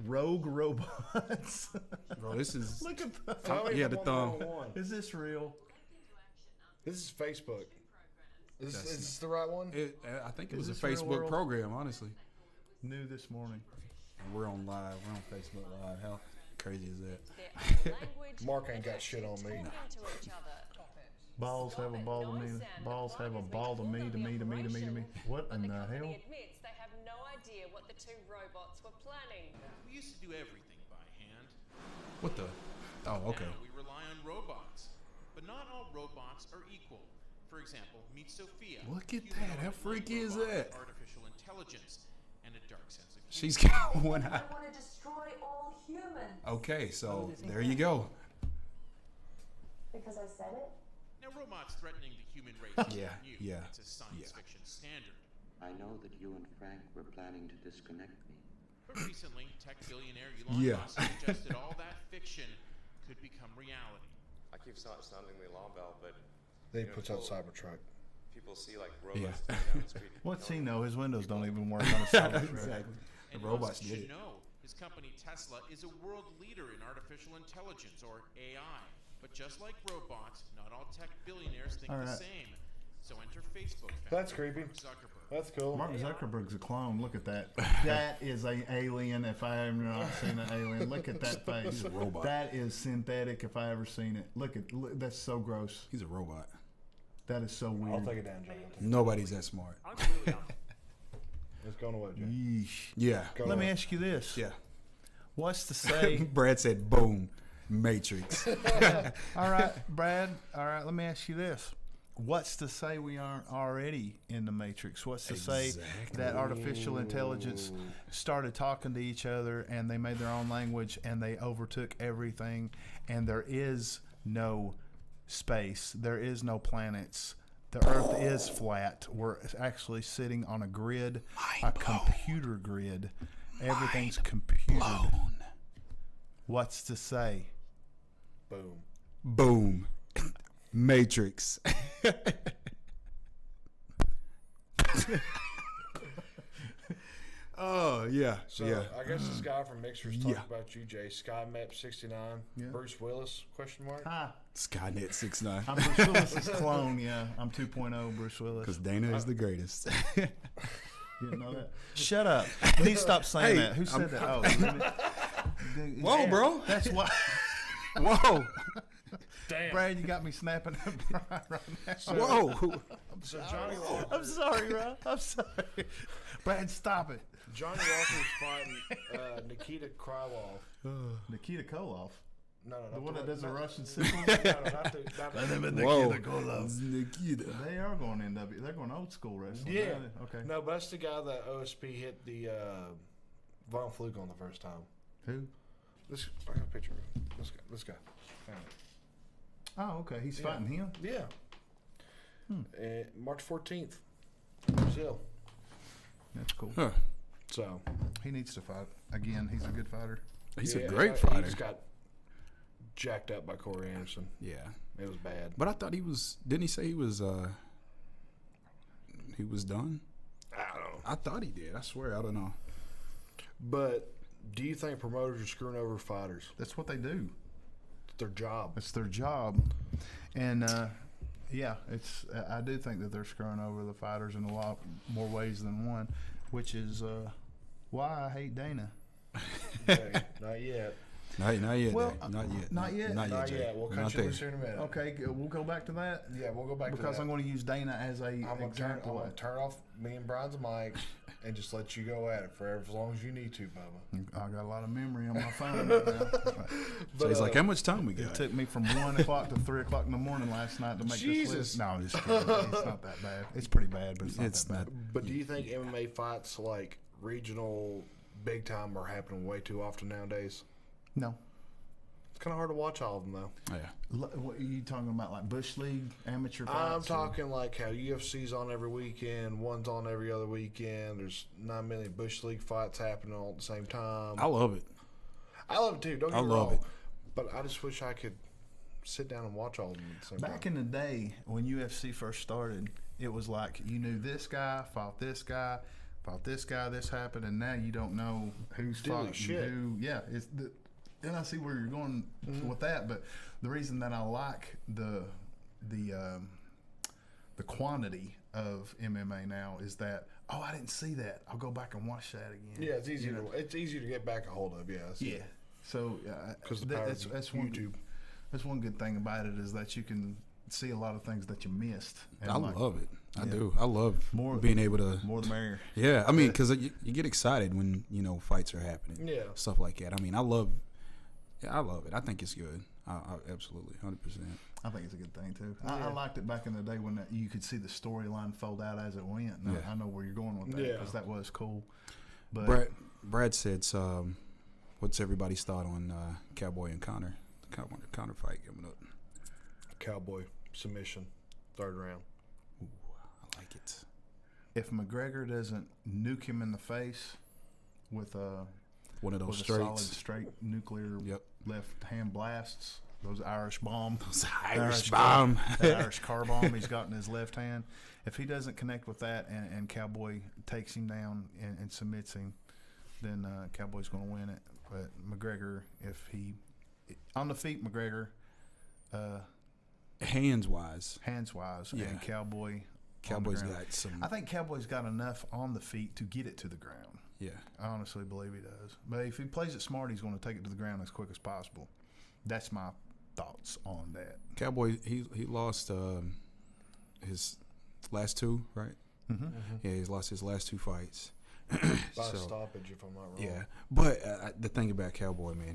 Rogue robots. bro, this is Look at that. the thumb. Is this real? This is Facebook. Is this the right one? I think it Is was a this real Facebook world? program, honestly. New this morning. And we're on live. We're on Facebook Live. How crazy is that? Mark ain't got shit on me. Balls have a ball to me. Balls have a ball to me. What in the hell? Admits they have no idea what the two robots were planning. We used to do everything by hand. What the? Oh, okay. Now we rely on robots. But not all robots are equal. For example, meet Sophia. Look at humanoid that. How freaky is robot that? with artificial intelligence and a dark sense of humor. She's got one eye. I want to destroy all humans. Okay, so there you go. Because I said it? Now robots threatening the human race Yeah, isn't new. yeah, It's a science yeah. fiction standard. I know that you and Frank were planning to disconnect me. But recently, tech billionaire Elon Yeah. Musk suggested all that fiction could become reality. I keep sounding the alarm bell, but Then he puts out Cybertruck. people see like Yeah. robots taking down the street. What's he know? His windows don't even work on a Cybertruck. Exactly. The And robots Musk did should it. know his company Tesla is a world leader in artificial intelligence, or AI. But just like robots, not all tech billionaires think All the right. same. So enter Facebook founder That's creepy. Mark Zuckerberg. That's cool. Mark Zuckerberg's a clone. Look at that. That is an alien if I have not seen an alien. Look at that face. He's a robot. That is synthetic if I ever seen it. Look, that's so gross. He's a robot. That is so I'll weird. take it down, John. Nobody's that smart. It's going away, John. Yeesh. Yeah. Go Let me away. ask you this. Yeah. What's to say? Brad said, boom, Matrix. All right, Brad. All right, let me ask you this. What's to say we aren't already in the Matrix? What's to say that artificial intelligence started talking to each other and they made their own language and they overtook everything and there is no space, there is no planets. The Earth is flat. We're actually sitting on a grid, a computer grid. Everything's computer. What's to say Boom. Boom. Matrix. Oh, yeah. So yeah. I guess this guy from Mixer's talking Yeah. about you, Jay. SkyMap69. Yeah. Bruce Willis, question mark? Hi. Skynet 6'9". I'm Bruce Willis's clone, yeah. I'm 2.0 Bruce Willis. Because Dana is the greatest. You didn't know that? Shut up. Please stop saying Hey, that. Who said that? Oh, really? Whoa, bro. That's why. Whoa. Damn. Brad, you got me snapping up right now. Whoa. So Johnny Walker, I'm sorry, Rob. I'm sorry. Brad, stop it. Johnny Walker's fighting Nikita Krylov. Nikita Koloff. No, The one that not- does a not- Russian signal? No, not the Whoa. Koloff. Nikita. They are going NW. They're going old school wrestling. Yeah. aren't they? Okay. No, but that's the guy that OSP hit the Von Flug on the first time. Who? This, I got a picture of him. This guy. Found it. Oh, okay. He's Yeah. fighting him. Yeah. March 14th, Brazil. That's cool. Huh. So He needs to fight again. He's a good fighter. He's yeah, a great He fighter. just got jacked up by Corey Anderson. Yeah. It was bad. But I thought he was, didn't he say he was done? I don't know. I thought he did. I swear. I don't know. But do you think promoters are screwing over fighters? That's what they do. It's their job. It's their job, and yeah, it's. I do think that they're screwing over the fighters in a lot more ways than one, which is why I hate Dana. Okay, not yet. Not yet. Well, Dave. Not yet. not yet? Not yet. Not Jay. yet. We'll We're cut not you there. loose here in a minute. Okay, we'll go back to that Yeah, we'll go back to because that. I'm going to use Dana as a I'm example. gonna turn off me and Brian's mic and just let you go at it for as long as you need to, Bubba. I got a lot of memory on my phone right now. So he's like, how much time we It got? took me from 1 o'clock to 3 o'clock in the morning last night to make this Jesus. list. No, I'm just kidding. It's not that bad. It's pretty bad, but it's not It's that bad. not. But do you think MMA fights like regional big time are happening way too often nowadays? No. It's kind of hard to watch all of them though. Yeah. What are you talking about, like Bush League amateur I'm fights? talking like how UFC's on every weekend, one's on every other weekend. There's not many Bush League fights happening all at the same time. I love it. I love it too. Don't get I me love wrong. it. But I just wish I could sit down and watch all of them at the same Back time. in the day when UFC first started, it was like you knew this guy fought this guy, this happened, and now you don't know who's Holy fought shit. who. Yeah, it's the. And I see where you're going with that, but the reason that I like the quantity of MMA now is that I didn't see that. I'll go back and watch that again. Yeah, it's easy to get back a hold of. Yes. Yeah. So 'Cause the power of that's one YouTube. that's one good thing about it is that you can see a lot of things that you missed. And I like, love it. I yeah. do. I love More- being able to. more the merrier. Yeah, I mean, because you get excited when fights are happening. Yeah. Stuff like that. I mean, I love it. I think it's good. I absolutely, 100%. I think it's a good thing too. I liked it back in the day when you could see the storyline fold out as it went. And Yeah. I know where you're going with that Yeah. because that was cool. But Brad said, "What's everybody's thought on Cowboy and Connor? The Connor fight coming up." Cowboy submission, 3rd round. I like it. if McGregor doesn't nuke him in the face with One of those with a solid straights. straight nuclear Yep. left hand blasts, those Irish bomb, Those that Irish bomb. that Irish car bomb he's got in his left hand. If he doesn't connect with that and Cowboy takes him down and submits him, then Cowboy's going to win it. But McGregor, if he on the feet, McGregor, Hands wise, and Yeah. Cowboy. Cowboy's on the ground. got some. I think Cowboy's got enough on the feet to get it to the ground. Yeah. I honestly believe he does. But if he plays it smart, he's going to take it to the ground as quick as possible. That's my thoughts on that. Cowboy, he lost his last two, right? Mm-hmm. Yeah, he's lost his last two fights. By So, stoppage, if I'm not wrong. yeah, but the thing about Cowboy, man,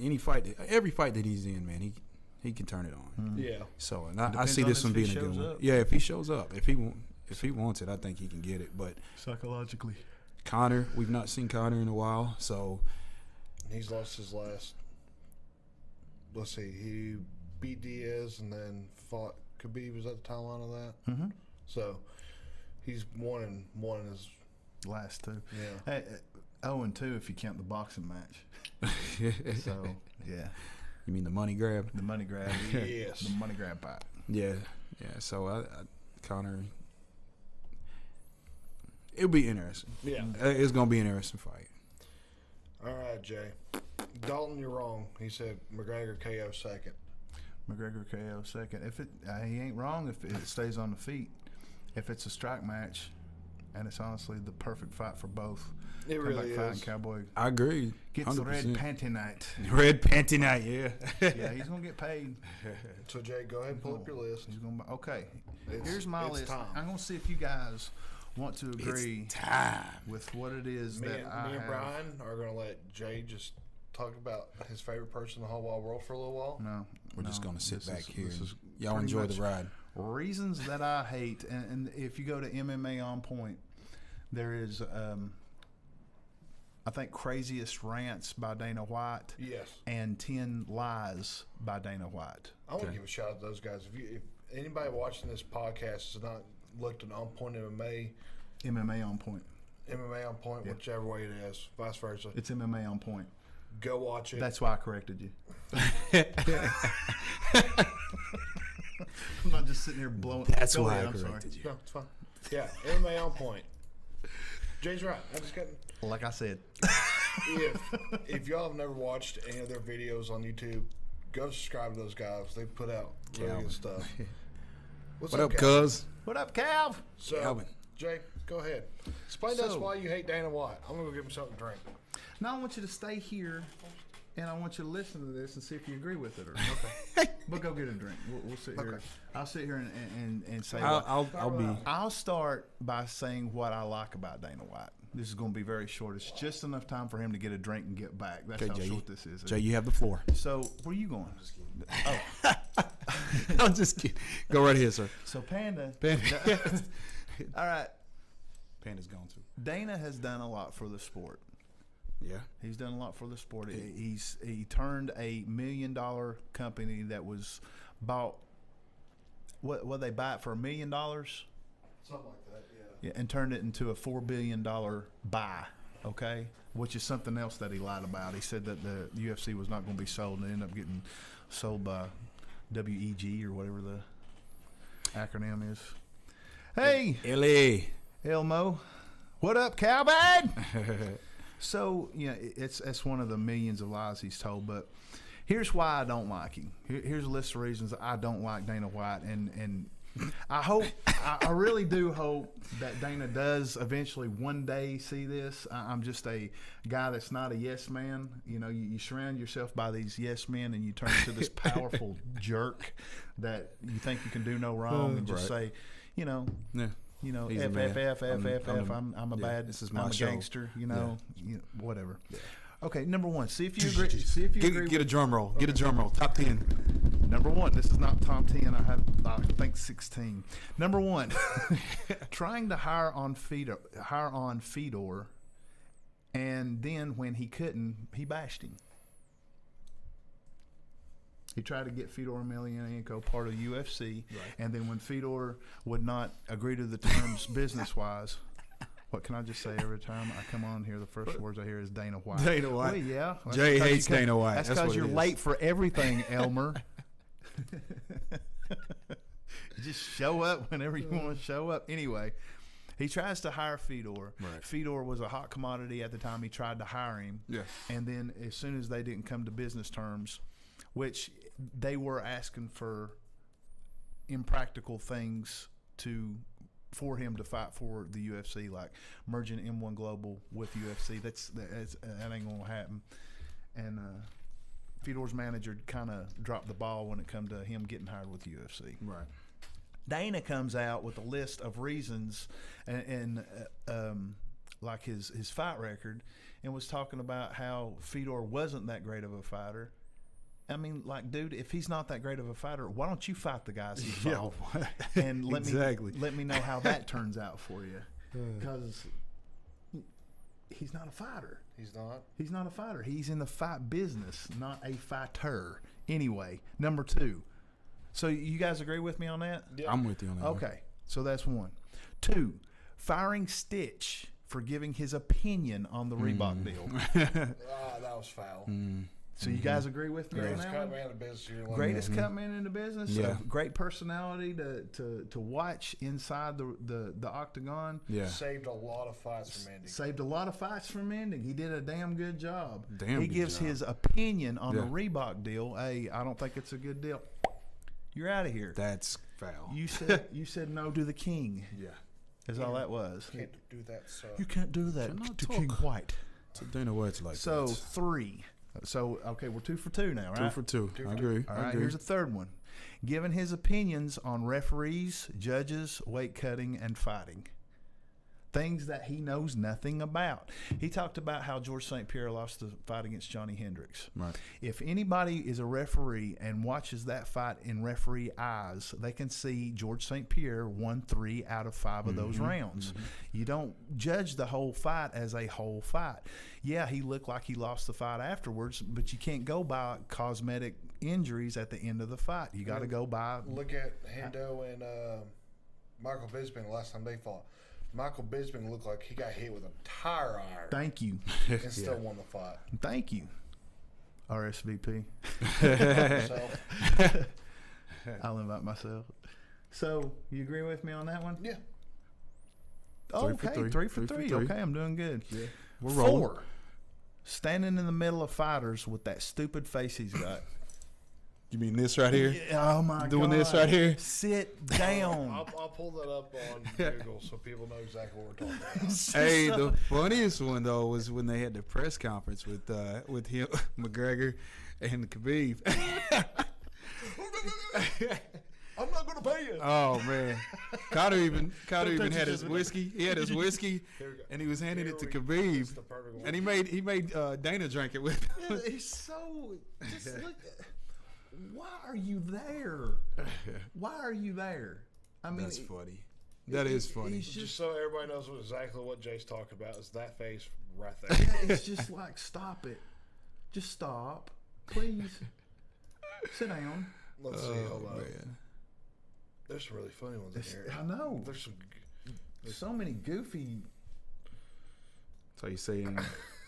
any fight, every fight that he's in, man, he can turn it on. Yeah. So, and I Depends see on this if one he being a good shows one. up. Yeah, if he shows up, if he wants it, I think he can get it. But Psychologically. Connor, we've not seen Connor in a while, so He's lost his last. Let's see. He beat Diaz and then fought Khabib. Was that the timeline of that? Mm-hmm. So he's one in his. Last two. Yeah. Hey, 0-2 if you count the boxing match. So, yeah. You mean the money grab? The money grab. Yes. The money grab fight. Yeah. So Conor, it'll be interesting. Yeah. It's gonna be an interesting fight. All right, Jay. Dalton, you're wrong. He said McGregor KO second. McGregor KO second. If it, he ain't wrong if it stays on the feet. If it's a strike match, and it's honestly the perfect fight for both. It really Comeback fight is. and Cowboy I agree. gets the red 100%. panty night. Red panty night, yeah. Yeah, he's gonna get paid. So, Jay, go ahead and pull up your list. He's gonna. Okay, It's- here's my it's list. time. I'm gonna see if you guys want to agree It's time. with what it is Me that and I have. Brian are going to let Jay just talk about his favorite person in the whole wide world for a little while. No, We're just no, gonna sit this back is- here. this is Y'all pretty enjoy much the ride. Reasons that I hate, and if you go to MMA On Point, there is, I think, Craziest Rants by Dana White Yes. and 10 Lies by Dana White. I want to give a shout out to those guys. If anybody watching this podcast has not looked at On Point MMA, MMA On Point. MMA On Point, Yeah. whichever way it is, vice versa, It's MMA On Point. go watch it. That's why I corrected you. I'm not just sitting here blowing. That's Go why ahead, I I'm sorry. corrected you. No, it's fine. Yeah, MMA On Point. Jay's right. I just got. Like I said, If y'all have never watched any of their videos on YouTube, go subscribe to those guys. They put out really Yeah. good stuff. What's What up, Calvin? cuz? what up, Calv? So, Calvin. Jay, go ahead. Explain to us So- why you hate Dana White. I'm gonna go give him something to drink. Now I want you to stay here, and I want you to listen to this and see if you agree with it or not. Okay. But go get a drink. We'll sit here. Okay. I'll sit here and say. what- I'll be. I'll start by saying what I like about Dana White. This is going to be very short. It's just enough time for him to get a drink and get back. That's Okay, how Jay, short this is. Jay, you have the floor. So where are you going? I'm just kidding. Go right ahead, sir. So Panda. Panda. All right. Panda's gone too. Dana has done a lot for the sport. Yeah. He's done a lot for the sport. He turned $1 million company that was bought. What they buy it for $1 million? Something like that, yeah. Yeah, and turned it into a $4 billion buy. Okay, which is something else that he lied about. He said that the UFC was not going to be sold, and it ended up getting sold by WEG or whatever the acronym is. Hey, Ellie. Elmo, what up, cowbag? So yeah, it's one of the millions of lies he's told. But here's why I don't like him. Here's a list of reasons I don't like Dana White, and I hope, I really do hope that Dana does eventually one day see this. I'm just a guy that's not a yes man. You know, you surround yourself by these yes men, and you turn into this powerful jerk that you think you can do no wrong, and just Right. say, you know. Yeah. You know, He's a F, man. F, F, F, F, I'm F, the- I'm a yeah, bad, this is I'm my a show. gangster, you know, whatever. Okay, number one, see if you agree. See if you agree. Get a drum roll. Get a drum roll. Top 10. Number one, this is not top 10. I think 16. Number one, trying to hire on Fedor, and then when he couldn't, he bashed him. He tried to get Fedor Emelianenko part of the UFC, and then when Fedor would not agree to the terms business-wise, what can I just say every time I come on here? The first words I hear is Dana White. Dana White. Well, yeah. That's Jay because hates you come- Dana White. That's That's because what it you're is. late for everything, Elmer. Just show up whenever you want to show up. Anyway, he tries to hire Fedor. Right. Fedor was a hot commodity at the time he tried to hire him. Yeah. And then as soon as they didn't come to business terms, which they were asking for impractical things for him to fight for the UFC, like merging M1 Global with UFC. That ain't gonna happen. And Fedor's manager kind of dropped the ball when it come to him getting hired with the UFC. Right. Dana comes out with a list of reasons and like his fight record, and was talking about how Fedor wasn't that great of a fighter. I mean, like, dude, if he's not that great of a fighter, why don't you fight the guys he fought? And let me know how that turns out for you, because he's not a fighter. He's not. He's not a fighter. He's in the fight business, not a fighter. Anyway, number two. So you guys agree with me on that? Yeah. I'm with you on that. Okay, so that's one. Two, firing Stitch for giving his opinion on the Reebok deal. That was foul. So you guys agree with me on Greatest that cut one? man in business. You're Greatest cut man in the business. Yeah. Great personality to watch inside the octagon. Yeah. saved a lot of fights from ending. Saved a lot of fights from ending. He did a damn good job. Damn he good gives job. his opinion on Yeah. the Reebok deal. Hey, I don't think it's a good deal. You're out of here. That's foul. You said no to the king. Yeah. Is all that was. Can't do that. So You can't do that Cannot to talk. King White. So Dana White's like So that. 3. So okay, we're 2 for 2 now, right? 2 for 2. I agree. All I right, agree. here's a third one. Giving his opinions on referees, judges, weight cutting, and fighting. Things that he knows nothing about. He talked about how George St. Pierre lost the fight against Johnny Hendricks. Right. If anybody is a referee and watches that fight in referee eyes, they can see George St. Pierre won 3 out of 5 of those rounds. You don't judge the whole fight as a whole fight. Yeah, he looked like he lost the fight afterwards, but you can't go by cosmetic injuries at the end of the fight. You got to go by. look at Hendo and Michael Bisping last time they fought. Michael Bisping looked like he got hit with a tire iron Thank you. and still won the fight. Thank you. RSVP. So, I'll invite myself. So, you agree with me on that one? yeah. Oh, 3 for okay, 3. 3 for 3 for 3. 3. Okay, I'm doing good. Yeah. We're rolling. 4. Standing in the middle of fighters with that stupid face he's got. You mean this right here? Oh my god. Doing this right here? Sit down. I'll pull that up on Google so people know exactly what we're talking about. Hey, the funniest one though was when they had the press conference with him, McGregor, and Khabib. I'm not going to pay you. Oh man, Connor even touch had his his whiskey. He had his whiskey, Here we go. and he was handing Here it to we go. Khabib, It's the perfect one. and he made Dana drink it with him. It's so just look why are you there? Why are you there? I mean, That's funny. That is funny. He's Just just so everybody knows exactly what Jay's talking about is that face right there. it's just like stop it. Just stop. Please. Sit down. Let's see. Hold Oh on. man, There's some really funny ones in here. I know. There's some. So many goofy so you saying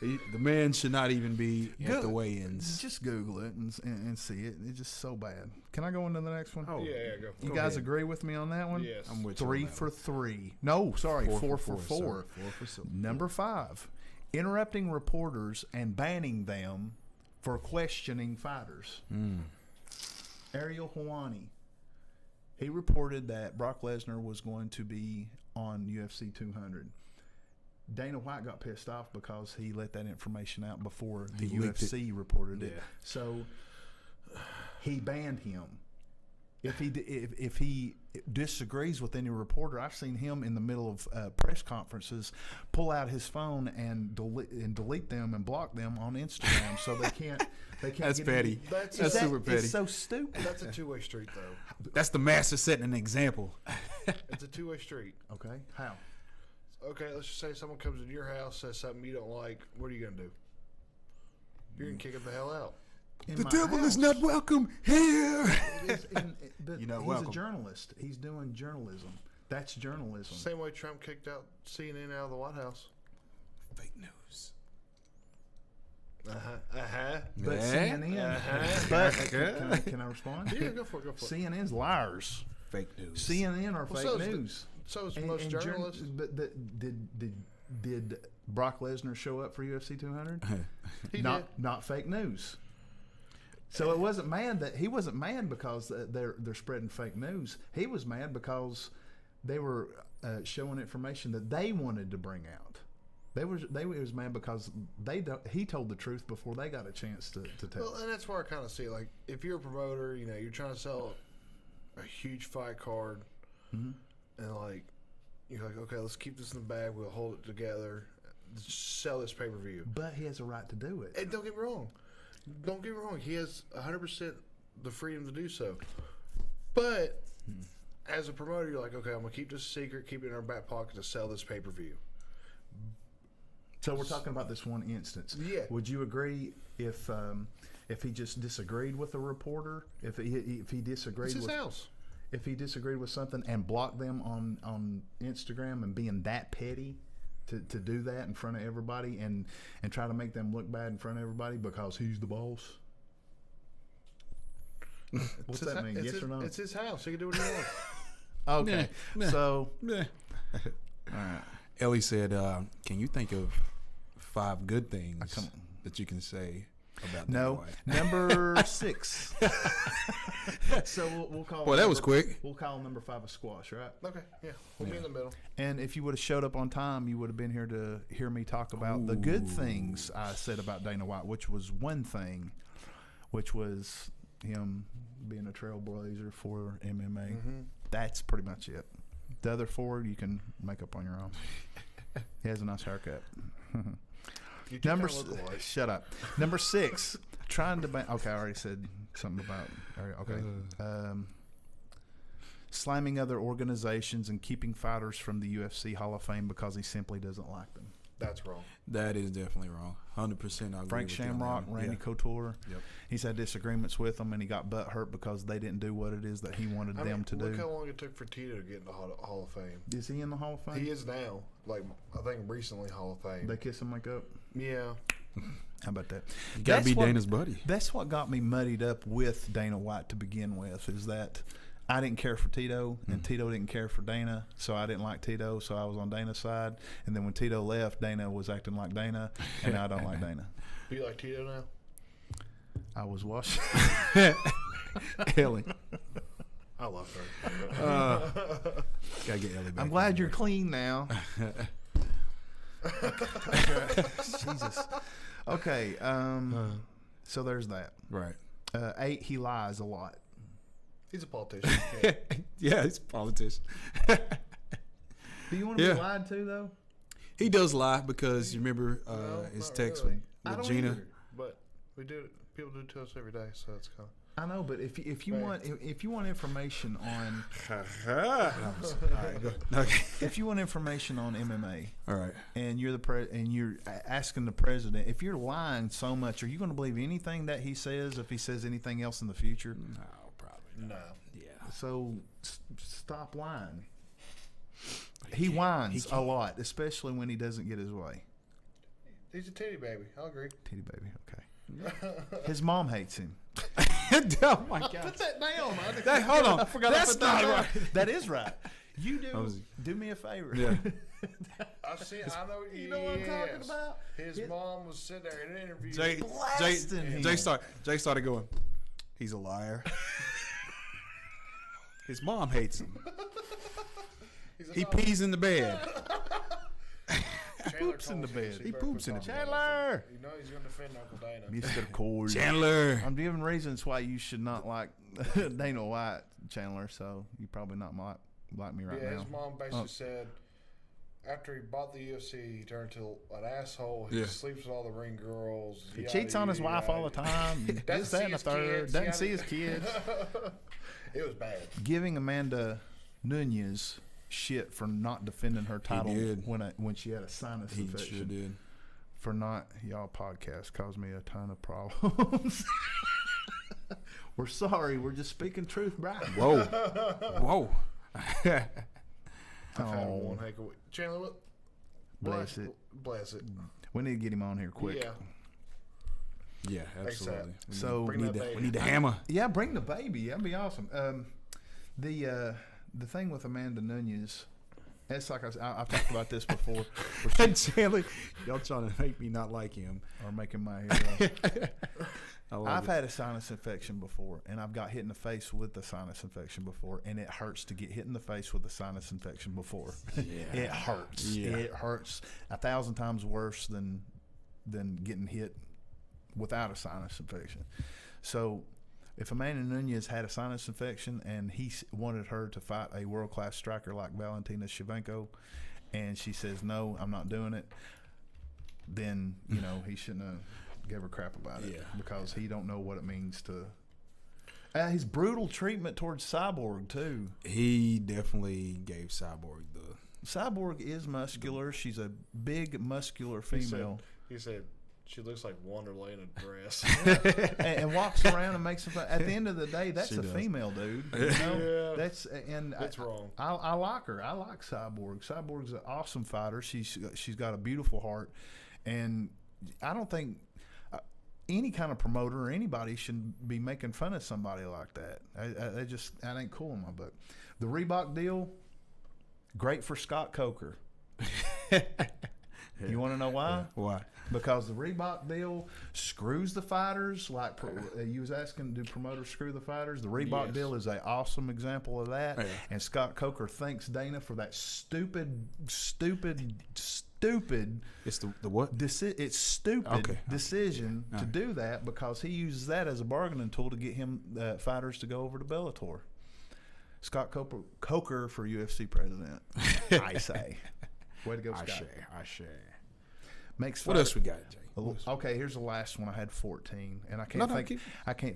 the man should not even be at the weigh-ins? Just Google it and see it. It's just so bad. Can I go into the next one? Oh, Yeah, go for You it. guys agree with me on that one? Yes. I'm with you. 3 on that for one. 3. No, sorry, 4 for 4. sorry. 4 for 4. Number 5, interrupting reporters and banning them for questioning fighters. Ariel Helwani. He reported that Brock Lesnar was going to be on UFC 200. Dana White got pissed off because he let that information out before the He leaked UFC reported it. Yeah. So he banned him. If he disagrees with any reporter, I've seen him in the middle of press conferences pull out his phone and delete them and block them on Instagram so they can't. That's get petty. That's That's super petty. It's so stupid. That's a two-way street, though. That's the master setting an example. It's a two-way street. Okay, how? Okay, let's just say someone comes into your house, says something you don't like. What are you gonna do? You're gonna kick them the hell out. In The my devil is house. not welcome here. But You're not he's welcome. a journalist. He's doing journalism. That's journalism. Same way Trump kicked out CNN out of the White House. Fake news. But Yeah. CNN. But can I respond? Yeah, go for it. Go for it. CNN's liars. Fake news. CNN are Well, fake so is the- news. So is And- most and journalists. But did Brock Lesnar show up for UFC 200? He Not fake news. So it wasn't mad that he wasn't mad because they're spreading fake news. He was mad because they were showing information that they wanted to bring out. They was mad because he told the truth before they got a chance to tell. Well, and that's where I kind of see, like, if you're a promoter, you know, you're trying to sell a huge fight card, and like, you're like, okay, let's keep this in the bag. We'll hold it together. Sell this pay-per-view. But he has a right to do it. And don't get me wrong. Don't get me wrong. He has 100% the freedom to do so. But as a promoter, you're like, okay, I'm gonna keep this secret, keep it in our back pocket to sell this pay-per-view. So we're talking about this one instance. Yeah. Would you agree if he just disagreed with a reporter, if he disagreed It's his with house. if he disagreed with something and blocked them on Instagram and being that petty to do that in front of everybody and try to make them look bad in front of everybody because he's the boss? What's that mean? Yes or no? It's his house. He can do what he wants. Okay. Nah. So, Nah. all right. Ellie said, "Can you think of 5 good things come- that you can say about No. Dana White?" Number 6. So we'll call. Well, that was number- quick. We'll call number 5 a squash, right? Okay, yeah. We'll be in the middle. And if you would have showed up on time, you would have been here to hear me talk about the good things I said about Dana White, which was one thing, which was him being a trailblazer for MMA. That's pretty much it. The other 4 you can make up on your own. He has a nice haircut. You two Number kinda look alike. shut up. Number 6, trying to okay. I already said something about okay. Slamming other organizations and keeping fighters from the UFC Hall of Fame because he simply doesn't like them. That's wrong. That is definitely wrong. 100%. I agree Frank with you on Shamrock, that one. Randy Yeah. Couture. Yep. He's had disagreements with them, and he got butt hurt because they didn't do what it is that he wanted them to look do. how long it took for Tito to get in the Hall of Fame. Is he in the Hall of Fame? He is now. Like, I think recently Hall of Fame. They kiss and make up. Yeah. How about that? You gotta be what- Dana's buddy. That's what got me muddied up with Dana White to begin with, is that I didn't care for Tito, and Tito didn't care for Dana, so I didn't like Tito, so I was on Dana's side. And then when Tito left, Dana was acting like Dana, and I don't like Dana. Do you like Tito now? I was watching. Ellie. I love her. Gotta get Ellie back. I'm glad you're clean now. Jesus. Okay. So there's that. Right. 8, he lies a lot. He's a politician. Yeah, he's a politician. Do you want to Yeah. be lied to, though? He does lie because you remember No, his not text really. I with don't Gina. either. But we do it. People do it to us every day, so it's kind I know, but if you want information on All right, go. Okay. if you want information on MMA All right. and you're and you're asking the president, if you're lying so much, are you going to believe anything that he says if he says anything else in the future? No, probably of not. no. Yeah. So stop lying. He whines a lot, especially when he doesn't get his way. He's a titty baby. I'll agree. Titty baby, okay. His mom hates him. Oh my God. Put that down. Hey, hold on. I forgot That's to put that not down. right. That is right. You was- do me a favor. Yeah. I've seen. I know. You know what I'm talking yes. about? His mom was sitting there in an interview. Blasting him. Jay started going, he's a liar. His mom hates him. He's a He dog. pees in the bed. Chandler poops in the calls him, bed. so He you better poops quit in the talking bed. about it. Chandler. You know he's going to defend Uncle Dana. Mr. Cord. Chandler. I'm giving reasons why you should not like Dana White, Chandler, so you probably not like me right Yeah, now. his mom basically said after he bought the UFC, he turned to an asshole. He Yeah. sleeps with all the ring girls. He cheats on his wife all the time. This, that, and the third. Doesn't see his kids. It was bad. Giving Amanda Nunez shit for not defending her title did. when she had a sinus He infection. sure did. For not, y'all podcast caused me a ton of problems. We're sorry. We're just speaking truth, right? Whoa. Whoa. I've had Oh. one heck of a week. Chandler, what? Bless it. Bless it. We need to get him on here quick. Yeah. Yeah, absolutely. So Bring that We baby. need the hammer. Yeah, bring the baby. That'd be awesome. The thing with Amanda Nunez, it's like I've talked about this before. And Chandler, y'all trying to make me not like him. Or making my hair. I love I've it. had a sinus infection before, and I've got hit in the face with the sinus infection before, and it hurts to get hit in the face with a sinus infection before. Yeah. It hurts. Yeah. It hurts 1,000 times worse than getting hit without a sinus infection. So if Amanda Nunez had a sinus infection and he wanted her to fight a world-class striker like Valentina Shevchenko, and she says, no, I'm not doing it, then, he shouldn't have gave her crap about it, Yeah. because he don't know what it means to. His brutal treatment towards Cyborg too. He definitely gave Cyborg the. Cyborg is muscular. She's a big, muscular female, He said she looks like Wonderland in a dress. and walks around and makes fun. At the end of the day, that's She a does. female, dude. Yeah. That's That's wrong. I like her. I like Cyborg. Cyborg's an awesome fighter. She's got a beautiful heart, and I don't think any kind of promoter or anybody should be making fun of somebody like that. That ain't cool in my book. The Reebok deal, great for Scott Coker. You want to know why? Why? Because the Reebok deal screws the fighters. Like you was asking, do promoters screw the fighters? The Reebok deal is an awesome example of that. Yeah. And Scott Coker thanks Dana for that stupid. It's the what? It's stupid decision to do that, because he uses that as a bargaining tool to get him fighters to go over to Bellator. Scott Coker for UFC president, I say. Way to go, Scott. I share. Makes what else we got, Jay? Okay, here's the last one. I had 14, and I can't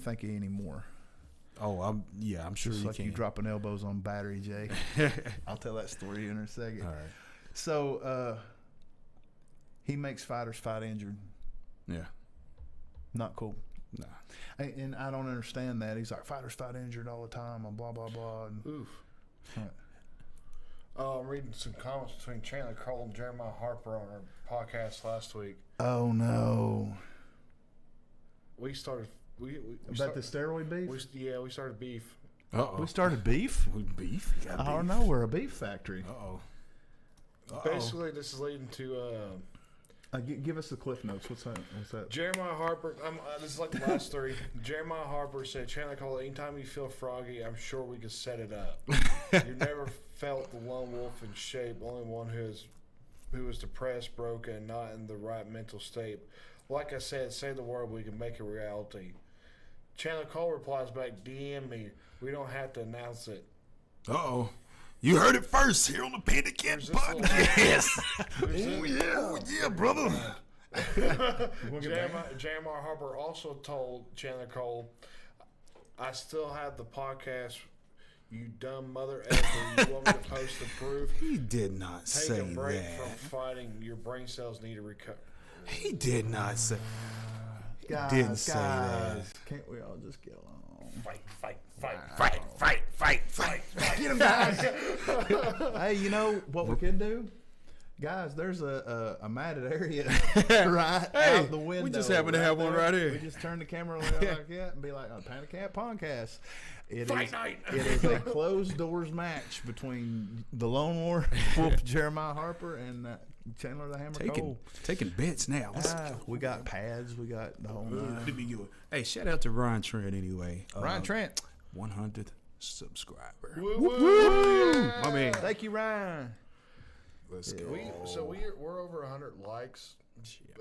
think of any more. Oh, I'm sure Just you like can. You dropping elbows on battery, Jay. I'll tell that story in a second. All right. So he makes fighters fight injured. Yeah. Not cool. Nah. And I don't understand that. He's like, fighters fight injured all the time and blah, blah, blah. And, oof. Right. I'm reading some comments between Chandler Cole and Jeremiah Harper on our podcast last week. Oh, no. We started... About the steroid beef? We started beef. Uh-oh. We started beef? Beef? I don't know. We're a beef factory. Uh-oh. Basically, this is leading to... give us the cliff notes. What's that? Jeremiah Harper. This is like the last three. Jeremiah Harper said, Chandler Cole, anytime you feel froggy, I'm sure we could set it up. You never felt the lone wolf in shape, only one who is depressed, broken, and not in the right mental state. Like I said, say the word, we can make it reality. Chandler Cole replies back, DM me. We don't have to announce it. Uh-oh. You heard it first here on the PandaKAt Podcast. Oh, yeah, brother. Jeremiah Harper also told Chandler Cole, I still have the podcast, you dumb mother effer. You want me to post the proof? He did not say that. Take a break from fighting. Your brain cells need to recover. He did not say guys, didn't say that. Can't we all just get along? Fight. Get him, guys. Hey, you know what we can do? Guys, there's a matted area right out the window. We just happen to have one right here. We just turn the camera around like that and be like, PandaKAt Podcast. Fight night. It is a closed doors match between the Lone Wolf Jeremiah Harper and Chandler the Hammer Cole. Taking bets now. We got pads. We got the whole nine. Hey, shout out to Ryan Trent anyway. Ryan Trent. 100th subscriber. Woo! My man. Thank you, Ryan. Let's go. We're over 100 likes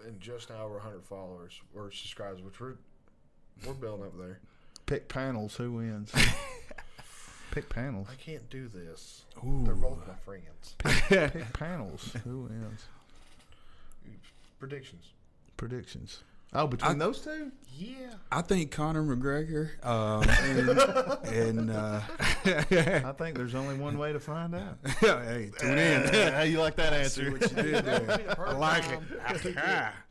and just now over 100 followers or subscribers, which we're building up there. Pick panels. Who wins? Pick panels. I can't do this. Ooh. They're both my friends. Pick panels. Who wins? Predictions. Oh, between those two? Yeah. I think Conor McGregor and I think there's only one way to find out. Hey, tune in. How you like that answer? See what you did there. I like it.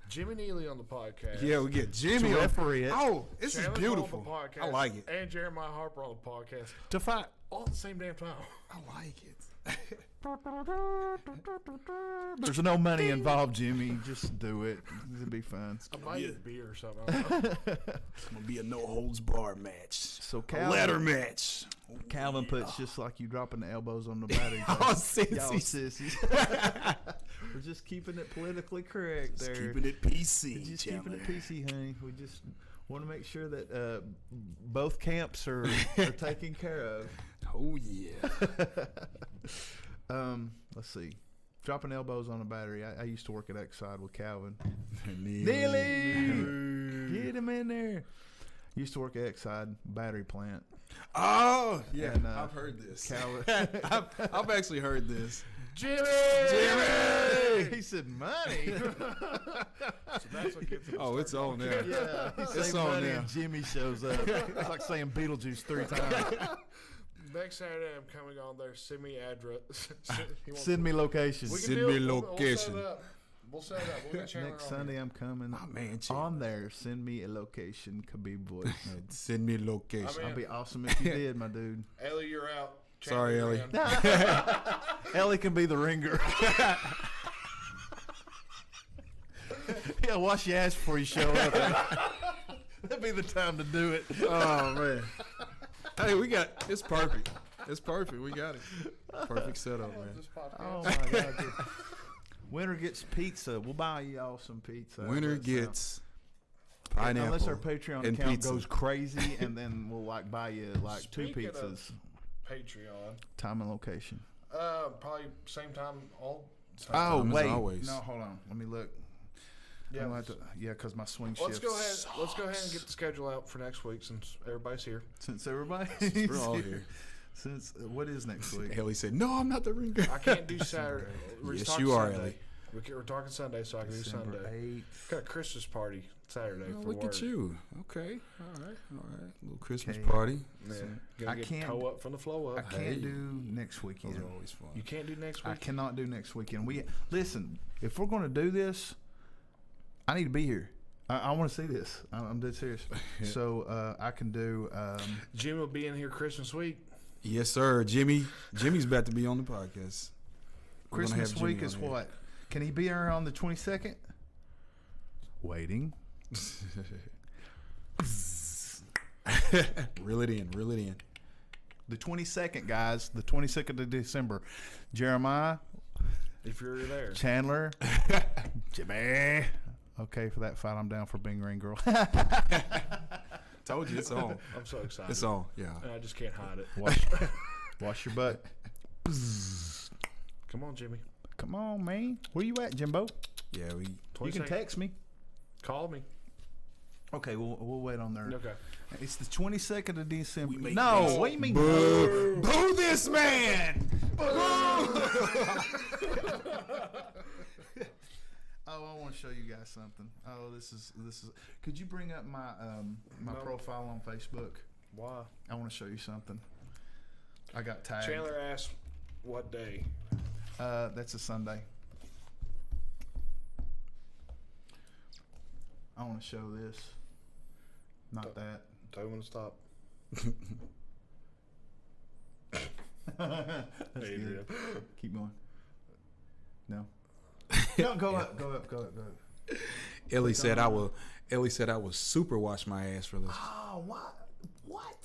Jimmy Neely on the podcast. Yeah, we get Jimmy to referee it. Oh, this Chandler is beautiful. Cole on the podcast, I like it. And Jeremiah Harper on the podcast. To fight. All at the same damn time. I like it. There's no money involved, Jimmy. Just do it. It'll be fun. I might get beer or something. It's going to be a no-holds-barred match. So a ladder match. Calvin puts just like you dropping the elbows on the battery. Oh, sissies. Y'all sissies. We're just keeping it politically correct there. Keeping it PC. Just keeping it PC, honey. We just want to make sure that both camps are taken care of. Oh, yeah. Let's see. Dropping elbows on a battery. I used to work at Exide with Calvin. Neely. Get him in there. Used to work at Exide battery plant. Oh, yeah. And, I've heard this. Calvin. I've actually heard this. Jimmy! He said money. So that's what gets him It's on now. Yeah, It's on money now. and Jimmy shows up. It's like saying Beetlejuice 3 times. Next Saturday, I'm coming on there. Send me address. Send me location. Send me location. We'll set it up. We'll get Chandler Next on Sunday, here. I'm coming. Oh, man, on there. Send me a location, Khabib voice. Send me location. That'd be awesome if you did, my dude. Ellie, you're out. Sorry, Ellie. Ellie can be the ringer. Yeah, wash your ass before you show up. That'd be the time to do it. Oh man. Hey, it's perfect. It's perfect. We got it. Perfect setup, man. Oh my God. Dude. Winner gets pizza. We'll buy y'all some pizza. Winner gets pineapple. Unless our Patreon and account pizza. goes crazy, and then we'll like buy you like Speaking 2 of pizzas. Patreon. Time and location. Probably same time. Oh time as wait, always. no, hold on. Let me look. Yeah. Because my swing Let's shift. go ahead. Let's go ahead and get the schedule out for next week since everybody's here. Since everybody, We're all here. Since what is next week? Ellie said, "No, I'm not the ring guy." I can't do Saturday. We're Yes, talking you are, Sunday. Ellie. We're talking Sunday, so I can December do Sunday. 8th. Got a Christmas party Saturday Oh, for look work. at you. Okay. All right. Little Christmas Okay. party. Yeah. I Gonna get can't- toe up from the flow up. I can't do next weekend. Those are always fun. You can't do next I week. cannot do next weekend. Listen. If we're going to do this, I need to be here. I want to see this. I'm dead serious. So I can do. Jim will be in here Christmas week. Yes, sir. Jimmy's about to be on the podcast. We're gonna Christmas have Jimmy week is on here. what? Can he be here on the 22nd? Waiting. Reel it in. The 22nd, guys. The 22nd of December. Jeremiah, If you're there. Chandler, Jimmy. Okay, for that fight, I'm down for Bing Ring Girl. Told you it's on. I'm so excited. It's on. Yeah. And I just can't hide it. Wash your butt. Come on, Jimmy. Come on, man. Where you at, Jimbo? Yeah. You 22nd. can text me. Call me. Okay, we'll wait on there. Okay. It's the 22nd of December. make No, these- what do you mean? Boo! Boo this man! Oh, I want to show you guys something. Oh, this is. Could you bring up my my profile on Facebook? Why? I want to show you something. I got tagged. Chandler asked what day. That's a Sunday. I want to show this. Not that. Tell him when to stop. That's Adrian. good. Keep going. No. No, go up. Ellie said I will super wash my ass for this. Oh, what? What?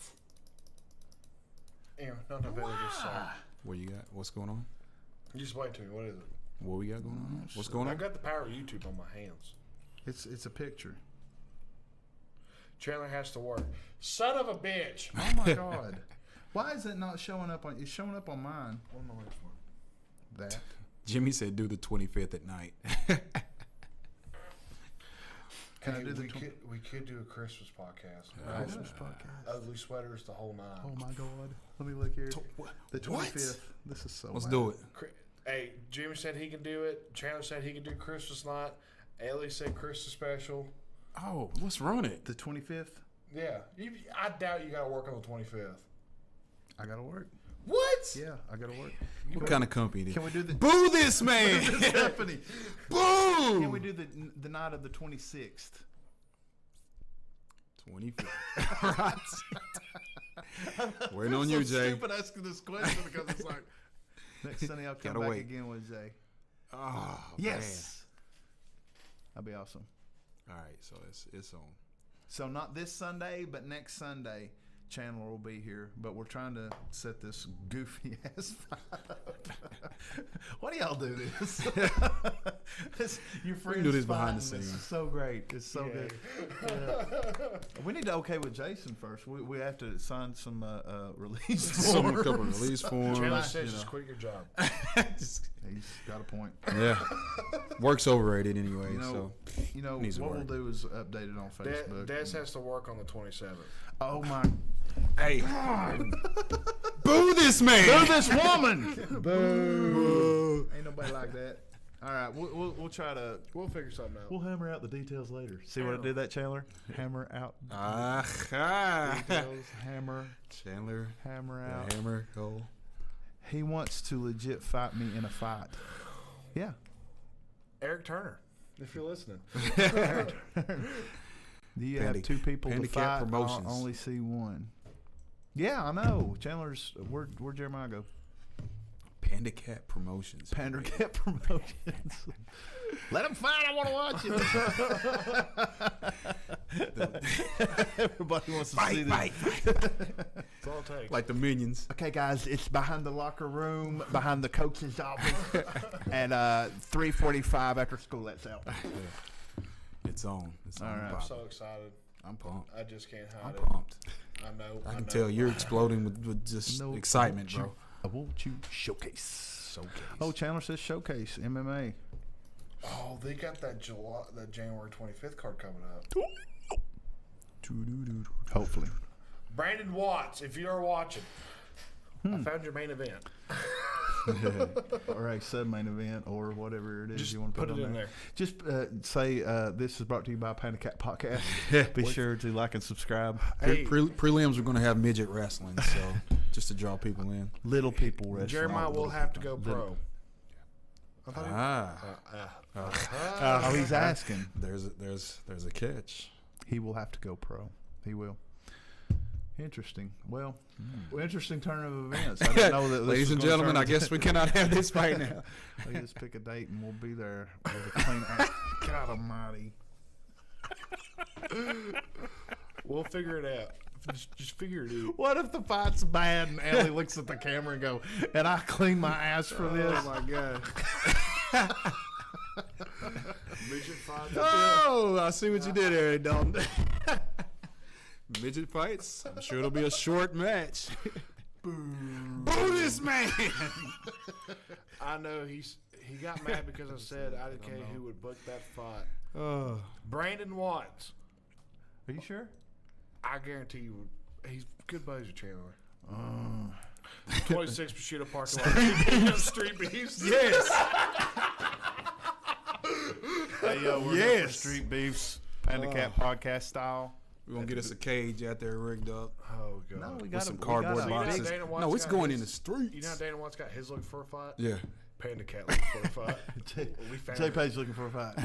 Aaron, not the video just saw. What you got? What's going on? Just wait to me. What is it? What we got going on? What's going I on? got the power of YouTube on my hands. It's a picture. Chandler has to work. Son of a bitch. Oh my God. Why is it not showing up on? It's showing up on mine. What am I waiting for? That. Jimmy said do the 25th at night. Can I Hey, do the? we could do a Christmas podcast. Christmas podcast. Ugly sweaters, the whole nine. Oh my God. Let me look here. The 25th. This is so. Let's bad. do it. Hey, Jimmy said he can do it. Chandler said he can do Christmas night. Ellie said Christmas special. Oh, let's run it. The 25th. Yeah. I doubt you got to work on the 25th. I gotta work. What? Yeah, I gotta work. What kind of company? Can we do the? Boo this man! This company. Boo! Can we do the night of the 26th? 25th. Right. Waiting on you, Jay. Stupid asking this question because it's like next Sunday I'll come Gotta back wait. again with Jay. Oh, Yes, that'd be awesome. man. All right, so it's on. So not this Sunday, but next Sunday, Chandler will be here. But we're trying to set this goofy ass fight. Why do y'all do this? Your friends do this behind the fighting. scenes. It's so great. It's so good. Yeah. We need to okay with Jason first. We have to sign some release Some forms. couple release forms. Chandler says you just know. quit your job. He's got a point. Yeah. Work's overrated anyway. You know Needs to what we'll work. do is update it on Facebook. Des has to work on the 27th. Oh my! Hey, boo this man! Boo this woman! Boo! Ain't nobody like that. All right, we'll try to. We'll figure something out. We'll hammer out the details later. See what I did that, Chandler? Hammer out Aha! details. Hammer Chandler, out. the hammer hole. He wants to legit fight me in a fight. Yeah. Eric Turner, if you're listening. Do you have two people to PandaKAt fight? Promotions. I only see one. Yeah, I know. Chandler's. Where'd Jeremiah go? PandaKAt Promotions. PandaKAt Promotions. Let him fight. I want to watch it. Everybody wants to see this. That's all it takes. Like the Minions. Okay, guys, it's behind the locker room, behind the coach's office, at 3:45 after school lets out. It's on. It's on. All right. I'm so excited. I'm pumped. I just can't I'm hide it. pumped. I know. I can know. tell you're exploding with just excitement, bro. I want you showcase. Oh, Chandler says showcase MMA. Oh, they got that January 25th card coming up. Hopefully. Brandon Watts, if you are watching, I found your main event. Or a sub-main event or whatever it is Just you want to put it on in there. there. Just say this is brought to you by PandaKAt Podcast. Be sure to like and subscribe. Hey, Prelims are going to have midget wrestling, so just to draw people in. Little people wrestling. Jeremiah will have to go pro. Oh, he's asking. There's a catch. He will have to go pro. He will. Interesting. Well, interesting turn of events. I didn't know that. This Ladies was and gonna gentlemen, turn I guess we cannot have this right now. We just pick a date and we'll be there with a clean. God Almighty. We'll figure it out. Just figure it out. What if the fight's bad and Ellie looks at the camera and go, and I clean my ass for this? Oh my god. Midget fight. Oh, I see what you did there, Dalton. Midget fights. I'm sure it'll be a short match. Boo this man. I know he got mad because I said I didn't care who would book that fight. Oh. Brandon Watts. Are you sure? I guarantee you, he's good buddies with Chandler. 26 Prosciutto parking lot. Street Beefs. Yes. Hey, yo, we're Yes. for Street Beefs, PandaKAt Podcast style. We're going to get us a cage out there rigged up Oh, God. No, we with got some cardboard boxes. Dana White's No, it's got going his- in the streets. You know how Dana White's got his looking for a fight? Yeah. PandaKAt looking for a fight. We found J it. Page looking for a fight.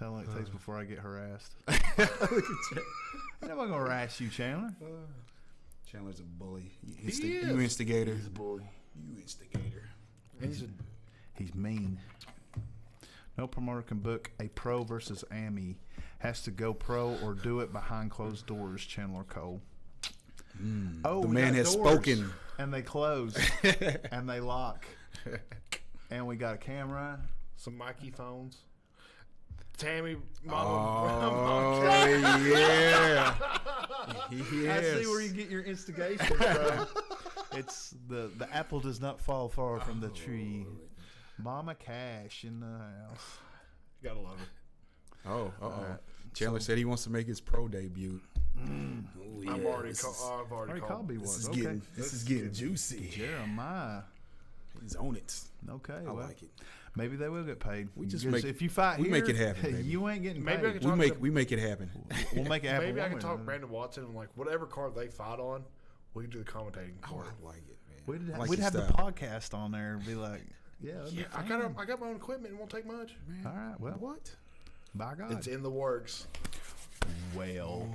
How long it takes before I get harassed? I'm not going to harass you, Chandler. Chandler's a bully. He is. You instigator. He's a bully. You instigator. He's mean. No promoter can book a pro versus Ami. Has to go pro or do it behind closed doors, Chandler Cole. Oh, The we man got has doors, spoken. And they close. And they lock. And we got a camera. Some Mikey phones. Tammy, Oh, mama. yeah. I see where you get your instigation from. It's the apple does not fall far from the tree. Mama Cash in the house. You gotta love it. Oh, Chandler said he wants to make his pro debut. Oh, yeah. I've already This called. me This one. is Okay. getting juicy. Jeremiah. He's on it. Okay, I well, like it. maybe they will get paid. We just Because make- if you fight we here, make it happen, baby. you ain't getting Maybe I paid. can talk to We make it happen. We'll make it happen. Maybe I one can way talk or Brandon Watson and like whatever card they fight on, we can do the commentating Oh, for it. I like it, man. We'd, I like we'd your have the style. podcast on there and be like, yeah, I got my own equipment. It won't take much. all right, well, What? by God. It's in the works. Well,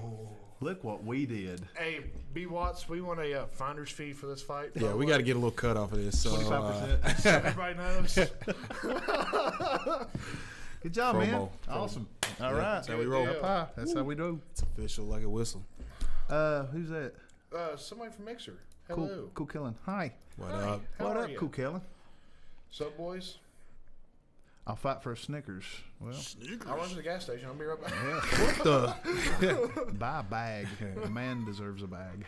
look what we did. Hey, B Watts, we want a finder's fee for this fight. Yeah, we got to get a little cut off of this. So, 25%. So everybody knows. Good job, man. Promo. Awesome. All Yeah, right. that's how we roll. Yeah. Pie. That's how we do. It's official like a whistle. Who's that? Somebody from Mixer. Hello. Cool Killin. Hi. What Hi. up? How What are up, you? Cool Killin? Sup, boys? I'll fight for a Snickers. Well, I'll run to the gas station. I'll be right back. What the? buy a bag. A man deserves a bag.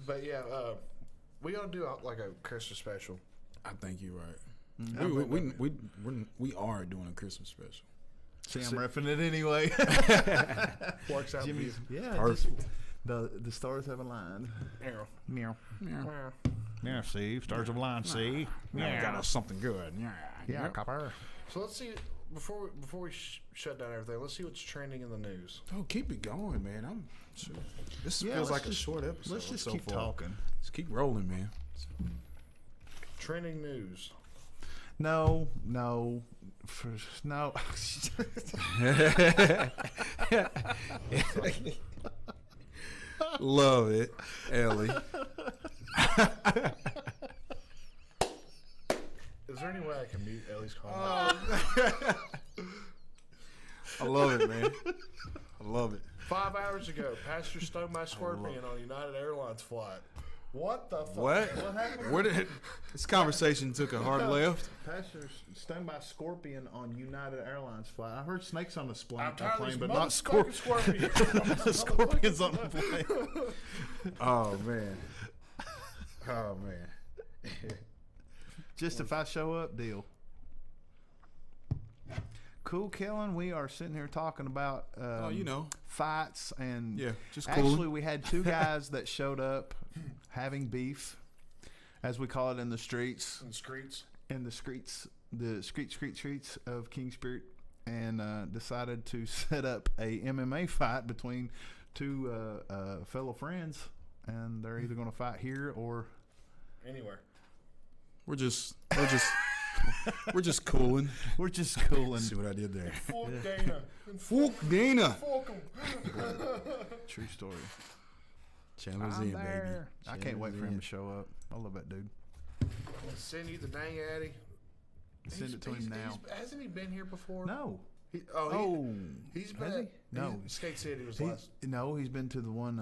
But yeah, we ought to do like a Christmas special. I think you're right. Mm-hmm. We are doing a Christmas special. See, I'm riffing it anyway. Works out. Jimmy's, yeah, Perfect. just, the stars have aligned. Arrow. Meow. Wow. Yeah, see, stars have aligned. See, Now we got us something good. yeah, copper. So let's see before we shut down everything. Let's see what's trending in the news. Oh, keep it going, man. I'm sure. This Yeah, feels let's like a just- short episode. Let's just so keep far. talking. Just keep rolling, man. Trending news. No. Love it, Ellie. Is there any way I can mute Ellie's comment? I love it, man. I love it. 5 hours ago, passenger stung by scorpion on United Airlines flight. What the fuck? What? What happened? Where did this conversation took a hard left? Passengers stung by scorpion on United Airlines flight. I heard snakes on the I'm tired of plane, these but not motherfucking scorpions. scorpions on the plane. Oh man. Oh man. Just if I show up, deal. Cool, Kellen. We are sitting here talking about fights and just cool. Actually, we had two guys that showed up having beef, as we call it in the streets. In the streets of Kingsbury, and decided to set up a MMA fight between two fellow friends, and they're either going to fight here or anywhere. We're just cooling. We're just cooling. See what I did there? Fuck Dana. Fuck Dana. Fuck 'em. True story. Chandler's I'm in, there. baby. I can't wait for him in. to show up. I love that dude. Send you the dang Addy. Send it to him now. Hasn't he been here before? No. He's Has been. he? No. Skate City was He- last. No, he's been to the one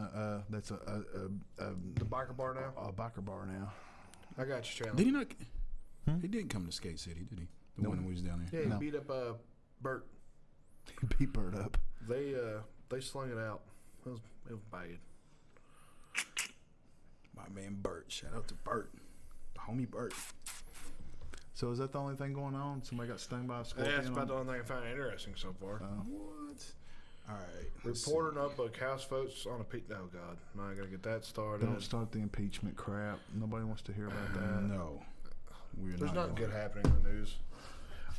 that's The biker bar now. a biker bar now. I got you, Chandler. Did he not? He didn't come to Skate City, did he? The one that was down there. Yeah, he No. beat up Bert. He beat Bird up. They slung it out. It was bad. My man Bert. Shout out to Bert. Homie Bert. So is that the only thing going on? Somebody got stung by a scorpion? Yeah, that's about the only thing I found interesting so far. What? All right. Reporter notebook, House votes on a Oh God, now I gotta get that started. Don't start the impeachment crap. Nobody wants to hear about that. No. We're There's not nothing going. good happening in the news.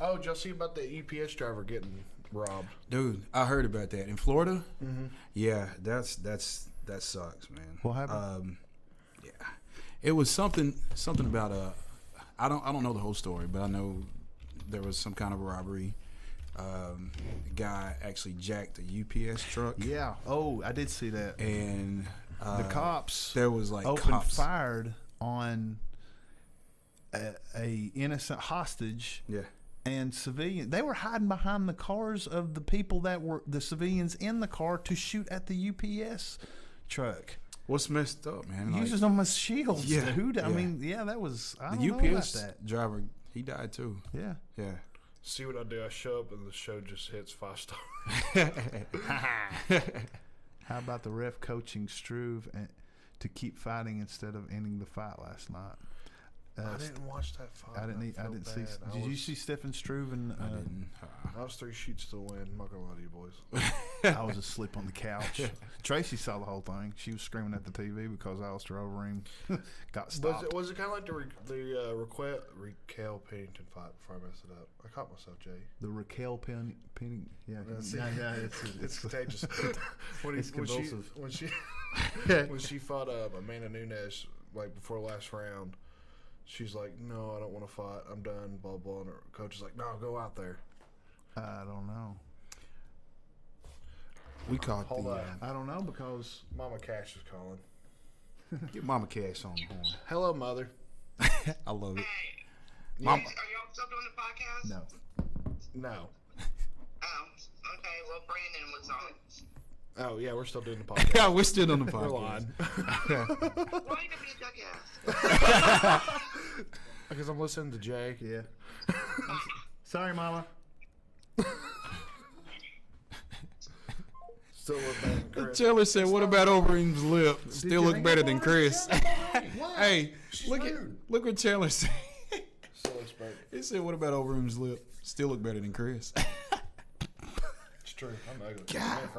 Oh, did y'all see about the UPS driver getting robbed? Dude, I heard about that in Florida. Mm-hmm. Yeah, that sucks, man. What happened? Yeah, it was something about I don't know the whole story, but I know there was some kind of robbery. Guy actually jacked a UPS truck. Yeah. Oh, I did see that. And The cops there was like opened fired on a innocent hostage. Yeah. And civilian, they were hiding behind the cars of the people that were the civilians in the car to shoot at the UPS truck. What's messed up, man? Uses them as shields. Yeah, Dude, I yeah. mean, yeah, that was. I The don't know UPS about that. driver, he died too. Yeah. Yeah. See what I do? I show up and the show just hits 5 stars. How about the ref coaching Struve to keep fighting instead of ending the fight last night? I didn't watch that fight. I didn't see. Did you see Stephen Struve? And I didn't. I was 3 shoots to the wind. I'm not gonna lie to you boys. I was asleep on the couch. Tracy saw the whole thing. She was screaming at the TV because Alistair Overeem got stopped. Was it kind of like Raquel Pennington fight before I messed it up? I caught myself, Jay. The Raquel Penny. Yeah, It's contagious. It's convulsive. When she fought Amanda Nunes like before last round, she's like, "No, I don't want to fight. I'm done." Blah blah. And her coach is like, "No, go out there." I don't know. We caught Hold on. I don't know because Mama Cash is calling. Get Mama Cash on the horn. Hello, Mother. I love it. Mom. Are y'all still doing the podcast? no. No. Oh, okay. Well, Brandon was on. Oh yeah, we're still doing the podcast. Yeah, we're still on the We're podcast. lying. Why are you gonna be a jackass? Because I'm listening to Jay. Yeah. Sorry, Mama. Still look better than Chris. Taylor said, "What about Overeem's lip? Still look better than Chris." Hey, look what Taylor said. Still looks better. He said, "What about Overeem's lip? Still look better than Chris." It's true. I'm ugly.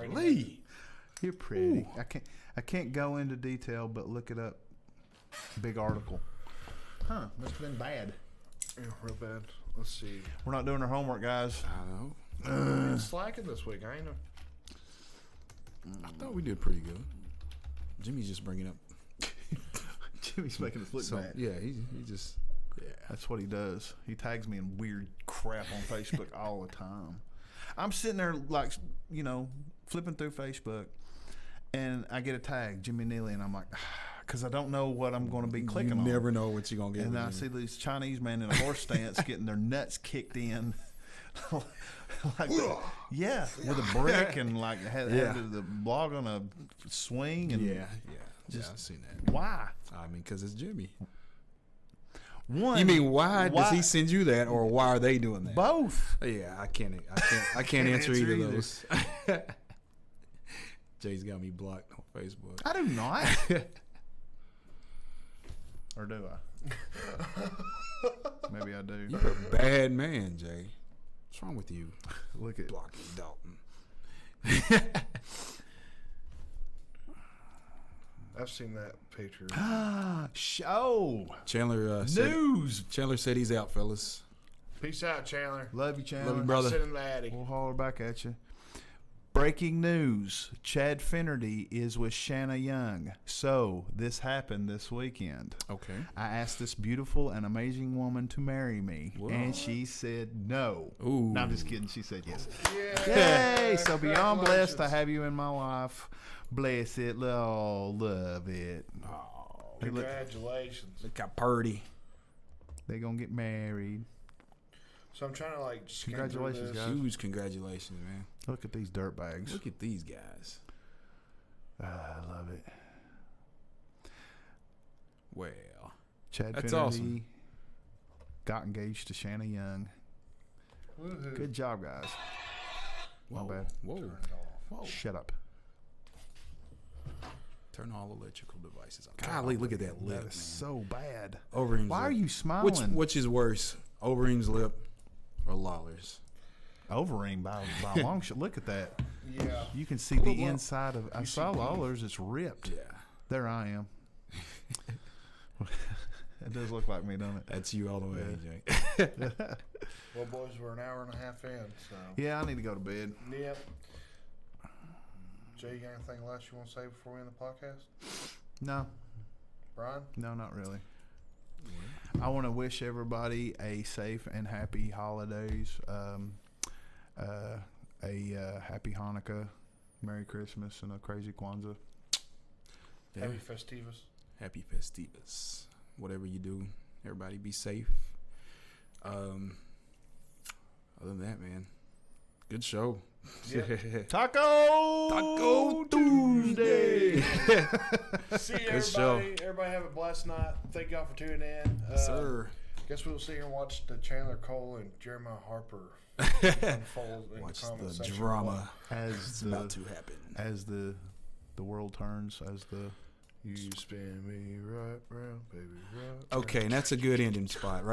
Golly. You're pretty. I can't go into detail, but look it up. Big article. Huh? Must have been bad. Yeah, real bad. Let's see. We're not doing our homework, guys. I know. Been slacking this week. I ain't know. I thought we did pretty good. Jimmy's just bringing up. Jimmy's making us look bad. Yeah, he just. Yeah. That's what he does. He tags me in weird crap on Facebook all the time. I'm sitting there like, flipping through Facebook, and I get a tag, Jimmy Neely, and I'm like, because I don't know what I'm going to be clicking on. You never know what you're going to get. And I see these Chinese men in a horse stance getting their nuts kicked in Like yeah, with a brick and like had the log on a swing and just I've seen that. Why? I mean, because it's Jimmy. One. You mean why does he send you that, or why are they doing that? Both. Yeah, I can't answer either of those. Jay's got me blocked on Facebook. I do not. Or do I? Maybe I do. You're a bad man, Jay. What's wrong with you? Look at blocking Dalton. I've seen that picture. Show. Chandler Chandler said he's out, fellas. Peace out, Chandler. Love you, Chandler. Love you, brother. I'll send him the Addy. We'll holler back at you. Breaking news. Chad Finnerty is with Shanna Young. So, this happened this weekend. Okay. I asked this beautiful and amazing woman to marry me, Whoa. and she said no. Ooh. No, I'm just kidding. She said yes. Yeah. Yay! So, beyond blessed to have you in my life. Bless it. Oh, love it. Oh, congratulations. Look how purty. They're going to get married. So I'm trying to like skim Congratulations, through this. guys. Huge congratulations, man. Look at these dirt bags. Look at these guys. I love it. Well, Chad that's Finnerty awesome. Got engaged to Shanna Young. Woohoo. Good job, guys. Whoa. My bad. Whoa. Whoa. Shut up. Turn all electrical devices off. Golly, look at that lip, That man. is so bad. Overeem's Why lip. are you smiling? Which is worse, Overeem's lip or Lawler's? Overeem by a long shot. Look at that. Yeah. You can see the inside of. I saw Lawler's. It's ripped. Yeah. There I am. It does look like me, doesn't it? That's you all the way, Jay. Well, boys, we're an hour and a half in, so. Yeah, I need to go to bed. Yep. Jay, you got anything else you want to say before we end the podcast? No, Brian? no, not really. I want to wish everybody a safe and happy holidays. A happy Hanukkah, Merry Christmas, and a crazy Kwanzaa. Yeah. Happy Festivus. Happy Festivus. Whatever you do, everybody be safe. Other than that, man, good show. Yep. Taco Tuesday. See you, Good everybody. show. Everybody have a blessed night. Thank y'all for tuning in. Sir. Guess we'll sit here and watch the Chandler Cole and Jeremiah Harper unfold in Watch the comment the section. drama As about to happen. As the world turns, as the You spin me right round, baby, right. Okay, and that's a good ending spot, right?